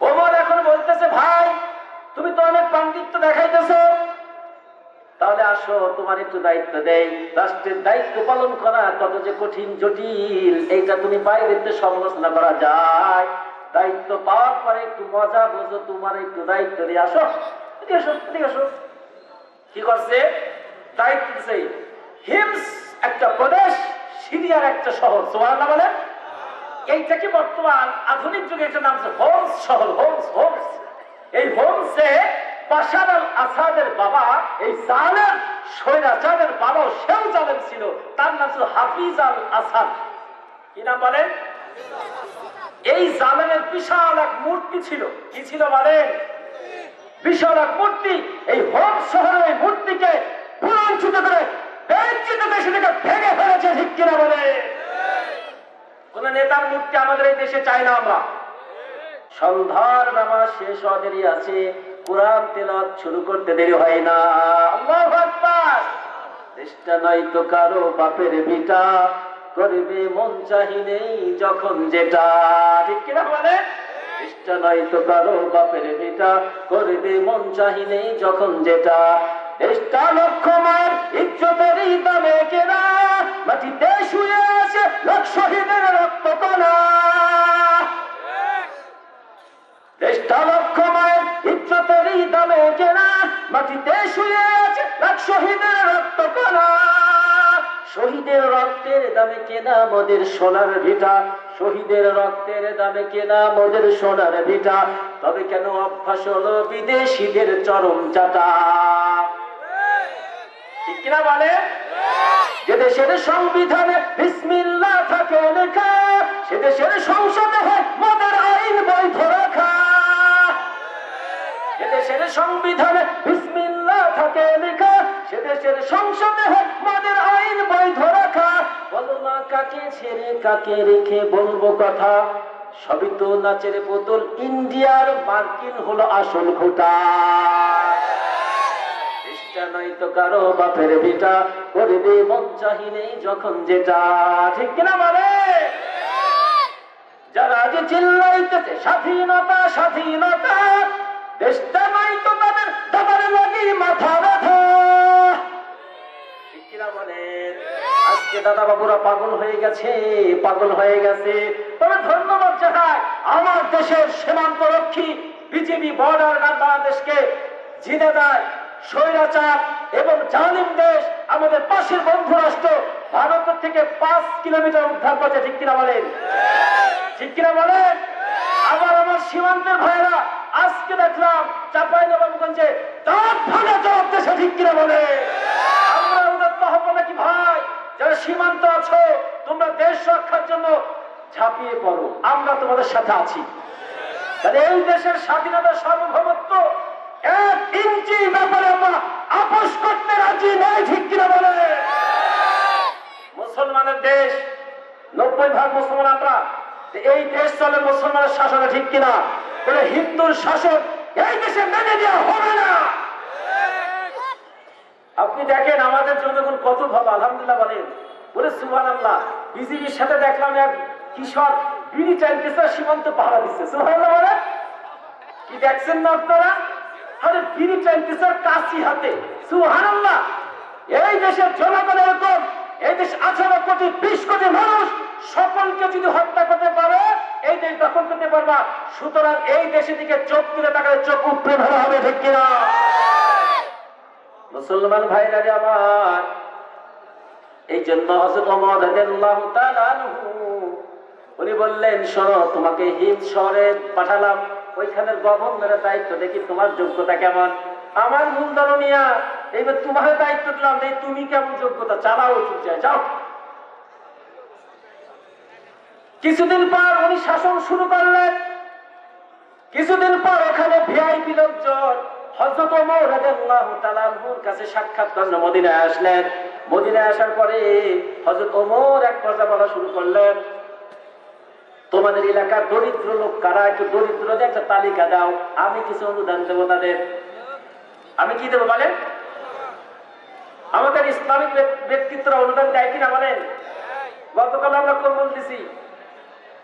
ওমর এখন বলতেছে, ভাই তুমি তো অনেক পাণ্ডিত্য দেখাইতেছ, তাহলে আসো তোমার একটু দায়িত্ব দেই। রাষ্ট্রের দায়িত্ব পালন করা কত যে কঠিন জটিল, এইটা তুমি বাইরেতে সমালোচনা করা যায়, দায়িত্ব পাওয়ার পরে একটু মজা বোঝো, তোমার একটু দায়িত্ব দিয়ে আসো। আসো। কি করছে? দায়িত্ব দিছে। হিমস একটা প্রদেশ, সিরিয়ার একটা শহর, সুবহানাল্লাহ বলে। এইটাকে বর্তমান আধুনিক যুগে একটা নাম আছে হোমস শহর, হোমস। এই হোমসে বাশার আল আসাদের বাবা, এই জালেম স্বৈরাচারের বাবা, সেও জালেম ছিল, তার নাম ছিল হাফিজ আল আসাদ। কি নাম বলেন? এই জালেমের বিশাল এক মূর্তি ছিল। কি ছিল বলেন? বিশাল এক মূর্তি। এই হোমস শহরের এই মূর্তিকে পুনরুজ্জীবিত করে বেজ্জিত দেশে থেকে ভেঙে ফেলেছে, ঠিক কিনা বলে? কোন নেতার মূর্তি আমাদের এই দেশে চাই না আমরা। সন্ধ্যার নামাজ শেষ হওয়া দেরি আছে, কোরআন তেলাওয়াত শুরু করতে দেরি হয় না। আল্লাহু আকবার। চেষ্টা নাই তো কারো বাপের ভিটা, করবে মন চাহিনেই যখন যেটা, ঠিক কিনা বলে? চেষ্টা নাই তো কারো বাপের ভিটা, করবে মন চাহিনেই যখন যেটা। চেষ্টা লক্ষ্য মার ইজ্জতেরই দামে কেনা, মাটিতে শুয়ে আছে লাখ শহীদের রক্ত কণা। চেষ্টা লক্ষ্য মায়ের ইজ্জতেরই দামে কেনা, মাটিতে শুয়ে আছে লাখ শহীদের রক্ত কণা। শহীদের রক্তের দামে কেনা মোদের সোনার ভিটা, শহীদের রক্তের দামে কেনা মোদের সোনার ভিটা। তবে কেন অভ্যাস হলো বিদেশিদের চরম চাটা, ঠিক কিনা বলে? যে দেশের সংবিধানে বিসমিল্লাহ থাকে লেখা, সে দেশের সংসদে হয় মদের আইন বৈধ রাখা। যে দেশের সংবিধানে বিসমিল্লাহ থাকে লেখা, সে দেশের সংসদে হয় মদের আইন বৈধ রাখা। বলো না কাকে ছেড়ে কাকে রেখে বলবো কথা, সবই তো নাচের বোতল, ইন্ডিয়ার মার্কিন হলো আসল ঘোটা। নয় তো কারো বাপের ভিটা, করবে মন চাহিনেই যখন যেটা, ঠিক কিনা বলে? যারা যে চিল্লাইতেছে স্বাধীনতা স্বাধীনতা, দেশটা নাই তো তাদের দাবার লাগি মাথা ব্যথা, ঠিক কিনা বলে? আজকে দাদা বাবুরা পাগল হয়ে গেছে, পাগল হয়ে গেছে। তবে ধন্যবাদ জানাই আমার দেশের সীমান্ত রক্ষী বিজিবি, বর্ডার গার্ড বাংলাদেশকে জিনে দেয় স্বৈরাচার এবং জালিম দেশ আমাদের পাশের বন্ধু রাষ্ট্র ভারতের থেকে 5 কিলোমিটার উদ্ধার করছে, ঠিক কিনা বলেন? ঠিক কিনা বলেন? আবার আমার সীমান্তের ভাইরা আজকে দেখলাম চাঁপাইনবাবগঞ্জে দাঁত ভাঙা জবাব দেশে, ঠিক কিনা বলে? আমরা উদাত্ত হবো নাকি ভাই? যারা সীমান্ত আছো তোমরা দেশ রক্ষার জন্য ঝাঁপিয়ে পড়ো, আমরা তোমাদের সাথে আছি। তাহলে এই দেশের স্বাধীনতা সার্বভৌমত্ব 1 ইঞ্চি ব্যাপারে আমরা আপোষ করতে রাজি নই, ঠিক কিনা বলে? মুসলমানের দেশ, 90% মুসলমান আমরা, এই দেশ চলে মুসলমানের শাসনে, ঠিক কিনা? বলে হিন্দুর শাসন এই দেশে মেনে দেওয়া হবে না। আপনি দেখেন আমাদের জনগণ কত ভালো, আলহামদুলিল্লাহ বলেন, বলে সুবহানাল্লাহ। বিজিবির সাথে দেখলাম এক কৃষক বিড়ি টানতেছে, সীমান্ত পাহারা দিচ্ছে, সুবহানাল্লাহ বলে। কি দেখছেন না আপনারা? আরে বিড়ি টানতেছে কাশি হাতে, সুবহানাল্লাহ। এই দেশের জনগণ এরকম, এই দেশ 18 কোটি 20 কোটি মানুষ, সকলকে যদি হত্যা করতে পারে এই দেশ দখল করতে পারবা। সুতরাং এই দেশের দিকে চোখ তুলে তাকালে চোখ উপড়ে ফেলা হবে, ঠিক কিনা? মুসলমান ভাইরা আমার, এই জন্য হযরত ওমর রাদিয়াল্লাহু তাআলা আনহু উনি বললেন, শোনো তোমাকে হিন্দ শহরে পাঠালাম, ওইখানের গভর্নরের দায়িত্ব, দেখি তোমার যোগ্যতা কেমন। আমার মূল ধরনিয়া এইবার তোমার দায়িত্ব দিলাম, দেখি তুমি কেমন যোগ্যতা, চালাও চুপ যাও। কিছুদিন পর উনি শাসন শুরু করলেন। কিছুদিন পর ওখানে ভিআইপি লোকজন হযরত ওমর রাদিয়াল্লাহু তাআলা আনহুর কাছে সাক্ষাৎ করলেন, মদিনায় আসলেন। মদিনায় আসার পরে হযরত ওমর এক কথা বলা শুরু করলেন, তোমাদের এলাকার দরিদ্র লোক কারা, একটু দরিদ্রদের একটা তালিকা দাও, আমি কিছু অনুদান দেবো তাদের। আমি কি দেবো বলেন? আমাদের ইসলামিক ব্যক্তিত্বরা অনুদান দেয় কিনা বলেন? গতকাল আমরা কম্বল দিছি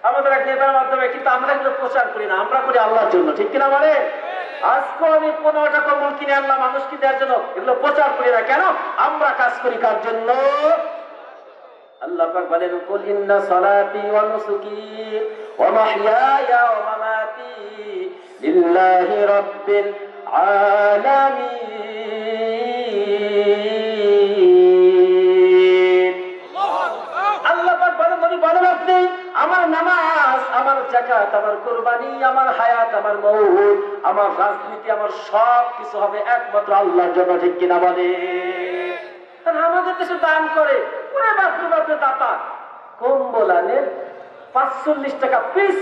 আমাদের এক নেতার মাধ্যমে, কিন্তু আমরা এগুলো প্রচার করি না, আমরা করি আল্লাহর জন্য, ঠিক কিনা বলেন? আজকেও আমি 15টা কম্বল কিনে আনলাম মানুষকে দেওয়ার জন্য, এগুলো প্রচার করি না। কেন? আমরা কাজ করি কার জন্য? আল্লাহ পাক বলেন, কুল ইন্না সালাতি ওয়া নুসুকি ওয়া মাহইয়ায়া ওয়া মামাতি লিল্লাহি রাব্বিল আলামিন। যাকাত, আমার কুরবানি, আমার হায়াত, আমার মৌত, আমার রাজনীতি, আমার সব কিছু হবে একমাত্র আল্লাহর জন্য, ঠিক কিনা বলে? আমাদের দেশে দান করে পুরো বাপরে বাপরে দাতা, কম্বল আনে 45 টাকা পিস,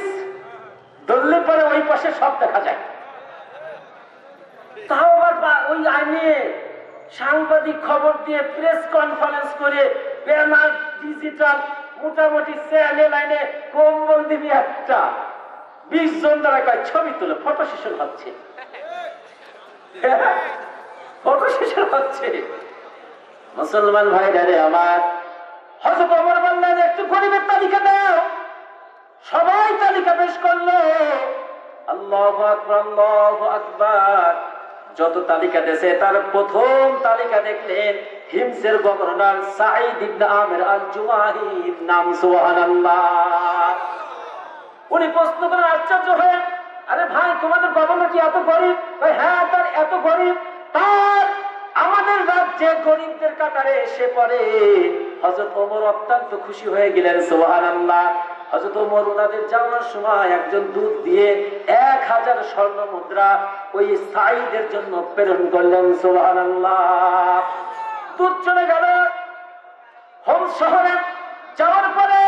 ধরলে পরে ওই পাশে সব দেখা যায়। তাও আবার ওই আইনে সাংবাদিক খবর দিয়ে প্রেস কনফারেন্স করে ব্যানার ডিজিটাল মোটামুটি চ্যানেল আইনে কম্বল দিবি একটা, 20 জন দ্বারা কয় ছবি তুলে ফটো সেশন হচ্ছে, ফটো সেশন হচ্ছে। মুসলমান ভাইরা রে আমার, হযরত ওমর বললেন একটু গরিবের তালিকা দাও। সবাই তালিকা পেশ করলো। আল্লাহু আকবার, আল্লাহু আকবার। যত তালিকা দেশে তার প্রথম তালিকা দেখলেন হিমসের গভর্নর সাঈদ ইবনে আমির আল জুমাহির নাম, সুবহানাল্লাহ। উনি প্রশ্ন করেন আশ্চর্য হয়ে, আরে ভাই তোমাদের গভর্নর কি এত গরিব? হ্যাঁ, তার এত গরিব, তার আমাদের রাজ্যে গরিবদের কাতারে এসে পড়ে। হযরত ওমর অত্যন্ত খুশি হয়ে গেলেন, সুবহানাল্লাহ। হযরত ওমর ওনাদের যাওয়ার সময় একজন দূত দিয়ে 1000 স্বর্ণ মুদ্রা ওই সাঈদের জন্য প্রেরণ করলেন, সুবহানাল্লাহ। দূত চলে গেল হোমস শহরে। যাওয়ার পরে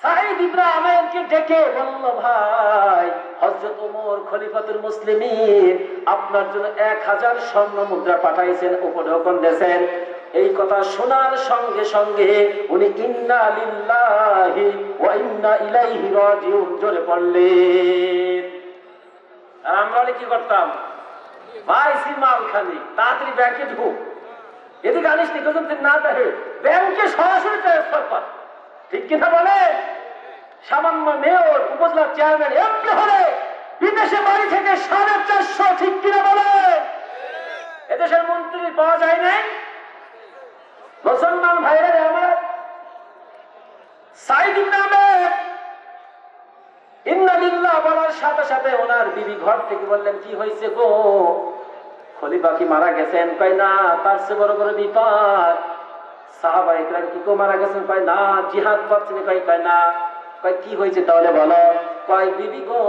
সাঈদ ইবনে আমিরকে ডেকে বলল, ভাই হযরত ওমর খলিফাতুল মুসলিমিন আপনার জন্য 1000 স্বর্ণ মুদ্রা পাঠাইছেন, উপরে হুকুম দিয়েছেন। এই কথা শোনার সঙ্গে সঙ্গে উনি ইন্না লিল্লাহি ওয়া ইন্না ইলাইহি রাজিউন জোরে পড়লেন। আর আমরা কি করতাম? ভাই সিমাল খালি তাড়াতাড়ি ব্যাংকে ঢুক, এদিকে আনিস নি, কিন্তু না দেখে ব্যাংকে সরাসরি ট্রান্সফার কর, ঠিক কিনা বলে? সামান্য মেয়র, উপজেলা চেয়ারম্যান, এমপি হলে বিদেশে বাড়ি থেকে 450, ঠিক কিনা বলে? এদেশের মন্ত্রী পাওয়া যায় নাই। মুসলমান ভাইরা আমার, সাঈদ ইবনে আমির ইন্না লিল্লাহ বলার সাথে সাথে ওনার বিবি ঘর থেকে বললেন, কি হয়েছে গো, খলিফা কি মারা গেছেন? কয় না, তার চেয়ে বড় বড় বিপদ। সাহাবা ইকরাম কি কেউ মারা গেছেন? কয় না। জিহাদ করছেন? কয় না। কয় কি হয়েছে তাহলে বলো? কয় বিবি গো,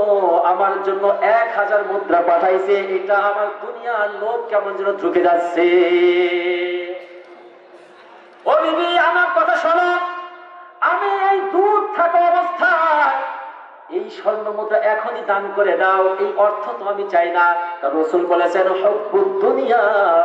আমার জন্য 1000 মুদ্রা পাঠাইছে, এটা আমার দুনিয়ার লোক কেমন যেন ঢুকে যাচ্ছে। ও বিবি, আমার কথা শোনো, আমি এই দূর থাকা অবস্থায় এই স্বর্ণ মুদ্রা এখনই দান করে দাও, এই অর্থ তো আমি চাই না। কারণ রাসূল বলেছেন, হুব্বুদ দুনিয়া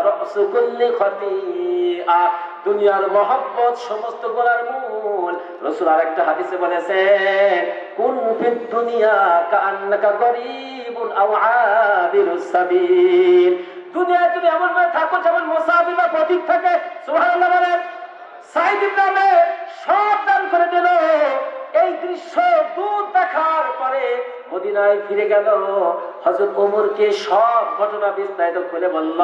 রাসু কুল্লি খাতিআ, দুনিয়ার মহব্বত সমস্ত গুনার মূল। রাসূল আরেকটা হাদিসে বলেছেন, কুন ফিদ দুনিয়া কাআন্নাকা গরীবুন আও আবিরুস সাবিল, দুনিয়ায় তুমি এমন ভাবে থাকো যেমন মুসাফির বা পথিক থাকে। সুবহানাল্লাহ বলেন। সাঈদ ইবনে আমির সব দান করে দিল। এই দৃশ্য দূর দেখার পরে মদিনায় ফিরে গেল। হযরত ওমরকে সব ঘটনা বিস্তারিত খুলে বলল।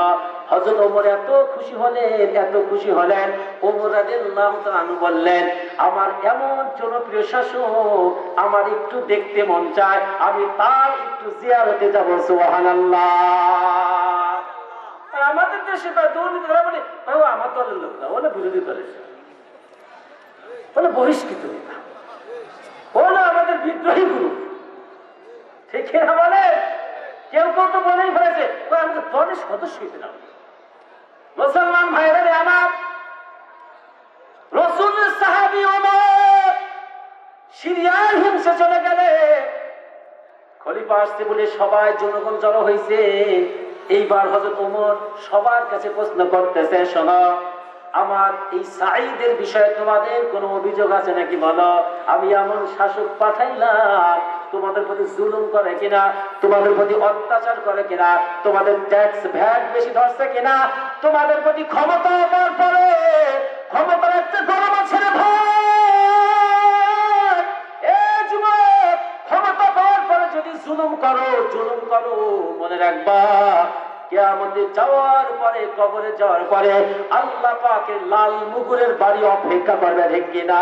হযরত ওমর এত খুশি হলেন, ওমর রাদিয়াল্লাহু তাআলা আনহু বললেন, আমার এমন জনপ্রিয় শাসক আমার একটু দেখতে মন চায়, আমি তার একটু জিয়ারতে যাব। সুবহানাল্লাহ। আমাদের দেশে তো দুর্নীতি ধরা বলে, আমার দলের লোক না, ওরা বিরোধী দলের, ওরা বহিষ্কৃত নেতা, ওরা আমাদের বিদ্রোহী গ্রুপ, ঠিক না বলে? কেউ কেউ তো বলেই ফেলেছে, আমাদের দলের সদস্য হইতে না। মুসলমান ভাইরা আমার, রাসূলের সাহাবী ওমর সিরিয়ার হিমসে চলে গেলে খলিফা আসছে বলে সবাই জনগণ জড়ো হয়েছে। এইবার হযরত ওমর সবার কাছে প্রশ্ন করতেছে, শোনো, আমার এই সাঈদের বিষয়ে তোমাদের কোনো অভিযোগ আছে নাকি বলো? আমি এমন শাসক পাঠাইলাম, তোমাদের প্রতি জুলুম করে কিনা, তোমাদের প্রতি অত্যাচার করে কিনা, তোমাদের ট্যাক্স ভ্যাট বেশি ধরছে কিনা, তোমাদের প্রতি ক্ষমতা হওয়ার পরে ক্ষমতার একটা গরম আছে রে ভাই, এ যুবক, ক্ষমতা পাওয়ার পরে যদি জুলুম করো, মনে রাখবা কিয়ামতে যাওয়ার পরে, কবরে যাওয়ার পরে আল্লাহ পাকের লাল মুগুরের বাড়ি অপেক্ষা করবে, ঠিক কিনা?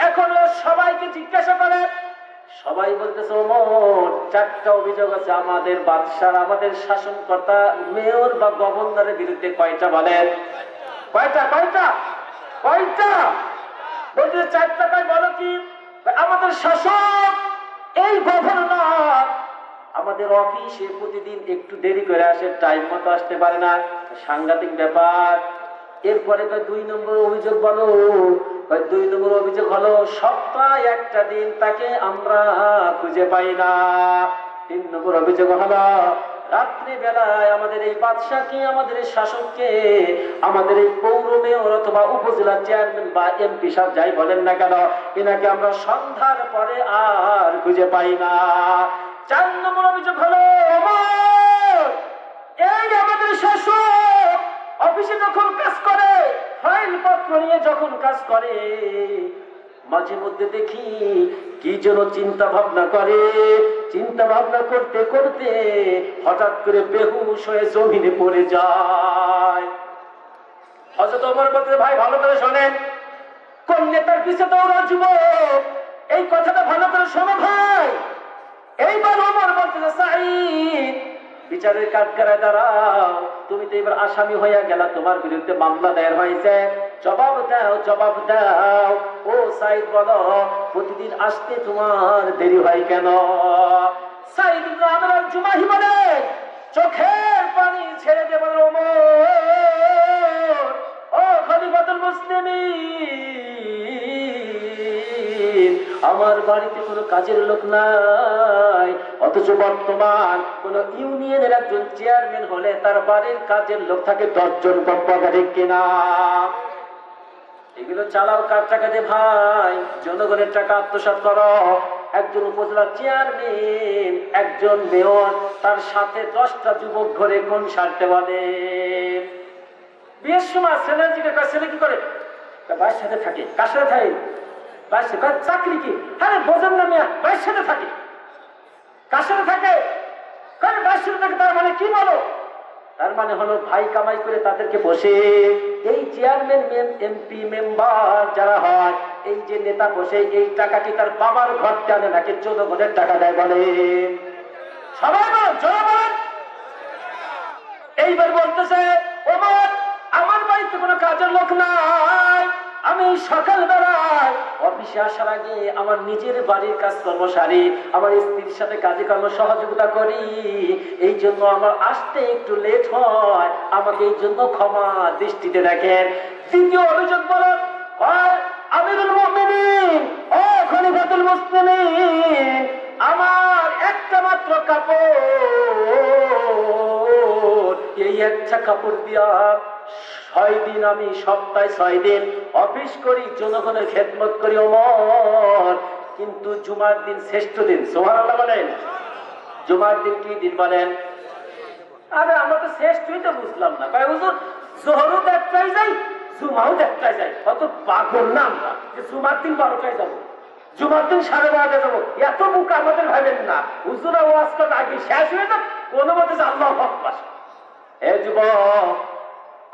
এখন সবাইকে জিজ্ঞাসা করে, সবাই বলতেছে, ওমর 4টা অভিযোগ আছে আমাদের বাদশার, আমাদের শাসনকর্তা মেয়র বা গভর্নরের বিরুদ্ধে। কয়টা বলেন? কয়টা? বলতে 4টা। কয় বলো কি? আমাদের শাসক এই গভর্নর আমাদের অফিসে প্রতিদিন একটু দেরি করে আসে, টাইম মতো আসতে পারে না, সাংঘাতিক ব্যাপার। এরপরে 2 নম্বর অভিযোগ বলো। 2 নম্বর অভিযোগ হলো সপ্তাহে একটা দিন তাকে আমরা খুঁজে পাই না। 3 নম্বর অভিযোগ হলো রাত্রি বেলায় আমাদের এই বাদশাকে, আমাদের এই শাসককে, আমাদের এই পৌর মেয়র অথবা উপজেলা চেয়ারম্যান বা এমপি সাহেব যাই বলেন না কেন, এনাকে আমরা সন্ধ্যার পরে আর খুঁজে পাই না। 4 নম্বর অভিযোগ হলো এই আমাদের শাসক অফিসে যখন কাজ করে, ফাইল পত্র নিয়ে যখন কাজ করে, মাঝে মধ্যে দেখি কি যেন চিন্তা ভাবনা করে। চিন্তা ভাবনা করতে করতে হঠাৎ করে বেহুশ হয়ে জমিনে পড়ে যায়। হযরত ওমর বলতে, ভাই ভালো করে শোনেন, কোন নেতার পিছে দৌড়া যুবক, এই কথাটা ভালো করে শোনো ভাই। এইবার ওমর বলতে, সাঈদ বিচারের কাঠগড়ায় দাঁড়াও, তুমি তো এবার আসামি হইয়া গেলা, তোমার বিরুদ্ধে মামলা দায়ের হয়েছে, জবাব দাও, জবাব দাও। ও সাঈদ বলো, প্রতিদিন আসতে তোমার দেরি হয় কেন? সাঈদ ইবনে আমর আল জুমাহি বলে, চোখের পানি ছেড়ে দিয়ে বলে, ওমর ও খলিফাতুল মুসলিমিন, আমার বাড়িতে কোনো কাজের লোক নাই, অথচ বর্তমান কোন ইউনিয়নের একজন চেয়ারম্যান হলে তার বাড়ির কাজের লোক থাকে 10 জন কম্পাগারে কিনা। এগুলো চালাও কার টাকা দিয়ে ভাই? জনগণের টাকা আত্মসাৎ করো। একজন উপজেলা চেয়ারম্যান, একজন মেয়র, তার সাথে 10টা যুবক ঘরে কোন সারতে বলে? বিয়ের সময় ছেলে জিজ্ঞাসা, ছেলে কি করে? ভাইয়ের সাথে থাকে। কার সাথে থাকে? ভাইয়ের সাথে। চাকরি কি? আরে বোঝেন না মিয়া, ভাইয়ের সাথে থাকে। কার সাথে থাকে? ভাইয়ের সাথে থাকে। তার মানে কি বলো? তার মানে হলো ভাই কামাই করে তাদেরকে বসে, এই চেয়ারম্যান, এমপি, মেম্বার যারা হয়, এই যে নেতা বসে, এই টাকা কি তার বাবার ঘর টানে নাকি জনগণের টাকা দেয়? বলেন সবাই, বলেন জোরে বলেন। এইবার বলতেছে, ওমর আমার বাড়িতে কোনো কাজের লোক নাই, আমি সকাল বেলায় অফিসে আসার আগে আমার নিজের বাড়ির কাজকর্ম সারি, আমার স্ত্রীর সাথে কাজে কর্ম সহযোগিতা করি, এই জন্য আমার আসতে একটু লেট হয়, আমাকে এই জন্য ক্ষমা দৃষ্টিতে দেখেন। দ্বিতীয় অভিযোগ বলেন, আমিরুল মুমিনিন ও খলিফাতুল মুসলিমিন, আমার একটা মাত্র কাপড়, এই একটা কাপড় দিয়া 6 দিন আমি সপ্তাহে 6 দিন অফিস করি, জনগণের খেদমত করি ওমর, কিন্তু জুমার দিন শ্রেষ্ঠ দিন। সুবহানাল্লাহ বলেন। জুমার দিন কি দিন বলেন? আরে আমরা তো শ্রেষ্ঠই তো বুঝলাম না। ভাই হুজুর, জোহরও দেখতেই যাই, জুমাও দেখতে যাই, কত পাগল না আমরা যে জুমার দিন 12টায় যাবো, জুমার দিন 12:30 যাবো। এত বুক আমাদের ভাবেন না। হুজুরা ওয়াজ করতে আগে শেষ হয়ে যাক, কোনো মতে আল্লাহু আকবার। এ যুবক,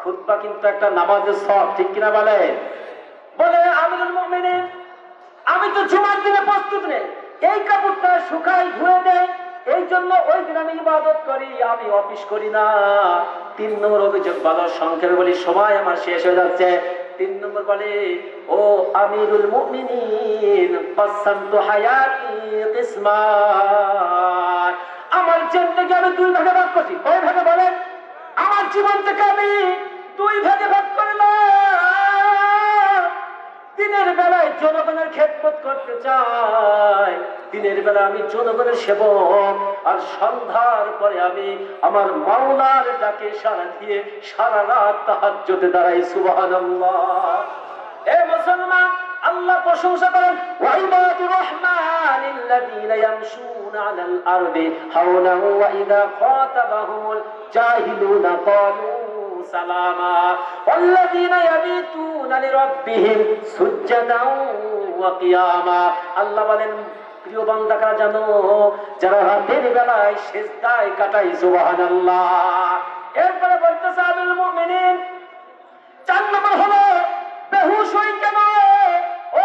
খুতবা কিন্তু একটা নামাজের সব, ঠিক কিনা বলেন? বলে আমিরুল মুমিনিন, আমি তো জুমার দিনে প্রস্তুত নেই, এই কাপড়টা শুকাই ধুয়ে দেয়, এই জন্য ওই দিন আমি ইবাদত করি, আমি অফিস করি না। 3 নম্বর অভিযোগ বলো, সংক্ষেপে বলি, সময় আমার শেষ হয়ে যাচ্ছে। 3 নম্বর বলে, ও আমিরুল মুমিনিন, কাসামতু হায়াতি কিসমান, আমার জিন্দেগি আমি 2 ভাগে ভাগ করছি। কয় ভাগে বলেন? আমার জীবনটাকে আমি 2 ভাগে ভাগ করলাম। দিনের বেলায় জনগণের খেদমত করতে চাই, দিনের বেলা আমি জনগণের সেবক, আর সন্ধ্যার পরে আমি আমার মাওলার ডাকে সাড়া দিয়ে সারা রাত তাহাজ্জুদে দাঁড়াই। সুবহানাল্লাহ। এ মুসলমান, আল্লাহ প্রশংসা করেন, ওয়াইবাদুর রহমানিল্লাযীনা ইয়ামশুনা আলাল আরদি হাওলান ওয়া ইযা খাতাবাহুমুল জাহিলুনা ক্বালু সালামা ওয়াল্লাযীনা ইয়াবিতুনা লিরাব্বিহিম সুজদান ওয়া কিয়ামা। আল্লাহ বলেন, প্রিয় বান্দারা জানো, যারা রাতের বেলায় সিজদায় কাটায়। সুবহানাল্লাহ। এরপরে বলতেছে আমিরুল মুমিনিন, 4 নম্বর হলো বেহুশ হই কেন? ও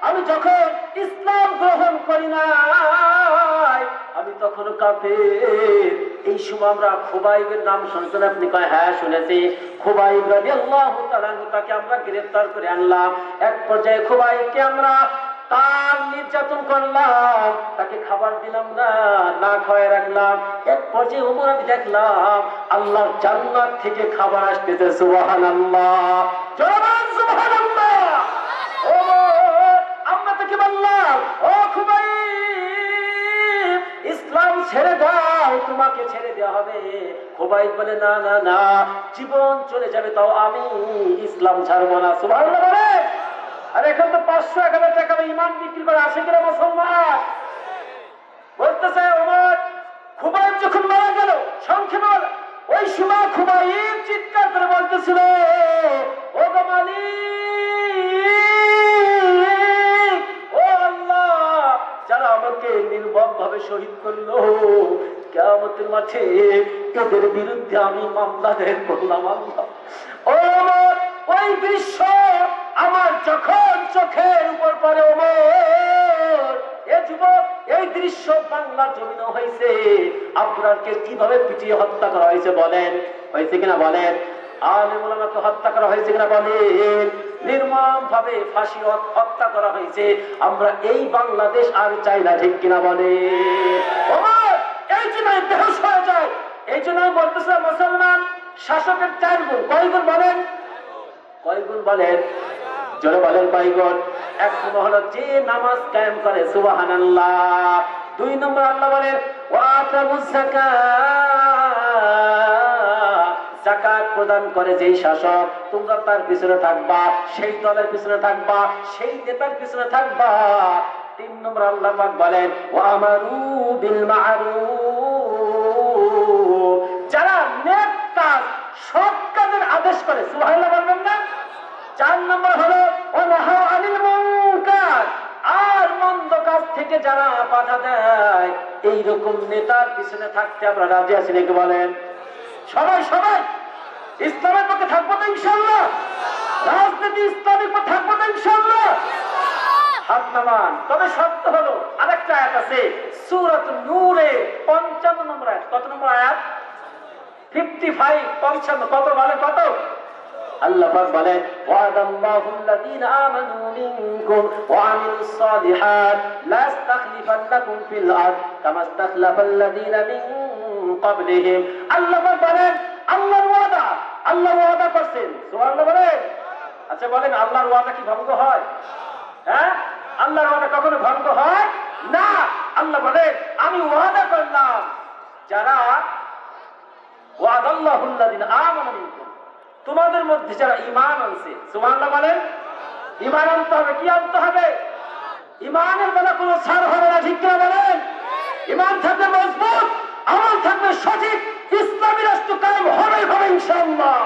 আমি যখন ইসলাম গ্রহণ করি নাই, আমি তখন কাফের। এই সময় আমরা খুবাইবের নাম শুনছেন আপনি? কয় হ্যাঁ শুনেছি। খুবাইব রাদিয়াল্লাহু তাআলা তাকে আমরা গ্রেফতার করে আনলাম। এক পর্যায়ে খুবাইবকে আমরা তার নির্যাতন করলাম, তাকে খাবার দিলাম না, না খাওয়ায় রাখলাম। এক পর্যায়ে ওমর আমি দেখলাম আল্লাহর জান্নাত থেকে খাবার আসতেছে। সুবহানাল্লাহ, জোরে সুবহানাল্লাহ। ওমর আমরা তাকে বললাম, ও খুবাইব ইসলাম ছেড়ে দাও, তোমাকে ছেড়ে দেওয়া হবে। খুবাইব বলে না না না, জীবন চলে যাবে তাও আমি ইসলাম ছাড়বো না। সুবহানাল্লাহ বলে। আর এখন তো 500-1000 টাকা ইমান বিক্রি করে আসে কিনা মুসলমান? বলতেছে ওমর খুবাইব যখন মারা গেল, সংক্ষেপে বলা, ওই সময় খুবাইব চিৎকার করে বলতেছিল, ও গো মালিক, ও আল্লাহ, যারা আমাকে নির্মম ভাবে শহীদ করলো, কিয়ামতের মাঠে এদের বিরুদ্ধে আমি মামলা দায়ের করলাম। আল্লাহ, ও ওমর, ওই দৃশ্য আমার যখন চোখের উপর পড়ে, ওমর এ যুবক, এই দৃশ্য বাংলা জমিনে হয়েছে। আপনাকে কিভাবে পিটিয়ে হত্যা করা হয়েছে বলেন? হয়েছে কিনা বলেন? আলেম ওলামাকে হত্যা করা হয়েছে কিনা বলেন? নির্মম ভাবে ফাঁসি হত্যা করা হয়েছে। আমরা এই বাংলাদেশ আর চাই না, ঠিক কিনা বলেন? ওমর এই জন্য বেহুশ হয়ে যায়। এই জন্য বলতেছে মুসলমান শাসকের 4 গুণ। কয় গুণ বলেন? কয় গুণ বলেন? জোরে বলেন কয় গুণ? 1 নম্বর হলো যে নামাজ কায়েম করে। সুবহানাল্লাহ। 2 নম্বর আল্লাহ বলেন ওয়া আতামুজ যাকাত, যাকাত প্রদান করে যেই শাসক, তোমরা তার পিছনে থাকবা, সেই দলের পিছনে থাকবা, সেই নেতার পিছনে থাকবা। 3 নম্বর আল্লাহ পাক বলেন ওয়া আমারু বিল মা'রুফ, যারা নেক কাজ, সৎ কাজের আদেশ করে। সুবহানাল্লাহ বলবেন না? 4 নম্বর হলো ওয়ানাহা আনিল মুনকার, আর মন্দ কাজ থেকে যারা বাধা দেয়। এই রকম নেতার পিছনে থাকতে আমরা রাজি আছি নাকি বলেন? সবাই সবাই ইসলামের পক্ষে থাকবো তো ইনশাআল্লাহ? রাজনীতি ইসলামের পক্ষে থাকবো তো ইনশাআল্লাহ? হাত নামান। তবে শর্ত হলো আরেকটা আয়াত আছে সূরাত নূরে 55 নম্বর আয়াত। কত নম্বর আয়াত? 55, 55। কত বলে? কত? আল্লাহ পাক বলেন ওয়াদাল্লাহুল্লাযীনা আমানু মিনকুম ওয়া আমিলুস সালিহাত লা ইস্তাখলিফান্নাকুম ফিল আরদ কামা ইস্তাখলাফাল্লাযীনা মিন ক্বাবলিহিম। আল্লাহ পাক বলেন আল্লাহর ওয়াদা, আল্লাহ ওয়াদা করছেন। সুবহানাল্লাহ বলেন। আচ্ছা বলেন আল্লাহর ওয়াদা কি ভঙ্গ হয়? হ্যাঁ, আল্লাহর ওয়াদা কখনো ভঙ্গ হয় না। আল্লাহ বলেন আমি ওয়াদা করলাম যারা ওয়াদাল্লাহুল্লাযীনা আমানু মিনকুম, তোমাদের মধ্যে যারা ঈমান আনছে। সুবহানাল্লাহ বলেন। ঈমান আনতে হবে। কি আনতে হবে? ঈমানের বেলা কোনো ছাড় হবে না, ঠিক কিনা বলেন? ঈমান থাকবে মজবুত, আমল থাকবে সঠিক, ইসলামী রাষ্ট্র কায়েম হবে হবে ইনশাআল্লাহ।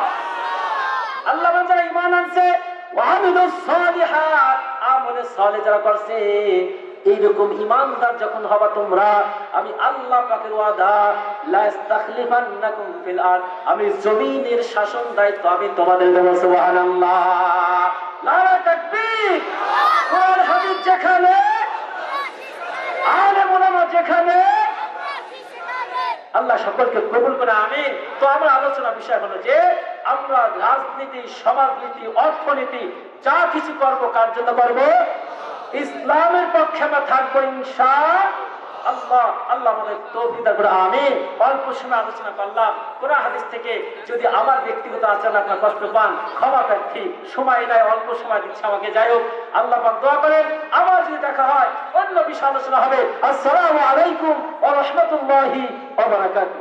আল্লাহ বলেন যারা ঈমান আনছে ওয়া আমিলুস সালিহাত, আমলে সালেহ যারা করছে, এইরকম ঈমানদার যখন হবা তোমরা, আমি আল্লাহ পাকের ওয়াদা লা ইস্তাখলিফান্নাকুম ফিল আরদ, আমি জমিনের শাসন দায়িত্ব আমি তোমাদের দেব। সুবহানাল্লাহ, নারে তাকবীর। কোরআন হাদিস যেখানে, আলেম ওলামা যেখানে, আল্লাহ সকলকে কবুল করে আমিন। তো আমরা আলোচনা বিষয় হলো যে আমরা রাজনীতি, সমাজনীতি, অর্থনীতি যা কিছু করব কার জন্য করব? ইসলামের পক্ষে আমরা থাকবো ইনশাআল্লাহ। আল্লাহ আমাদের তৌফিক দান করে আমিন। অল্প সময় আলোচনা করলাম কোরআন হাদিস থেকে। যদি আমার ব্যক্তিগত আচরণ আপনার কষ্ট পান, ক্ষমা প্রার্থী। সময় নাই, অল্প সময় দিচ্ছে আমাকে। যাই হোক, আল্লাহ পাক দোয়া করেন আবার যদি দেখা হয় অন্য বিষয় আলোচনা হবে। আসসালামু আলাইকুম ওয়া রাহমাতুল্লাহি ওয়া বারাকাতুহু।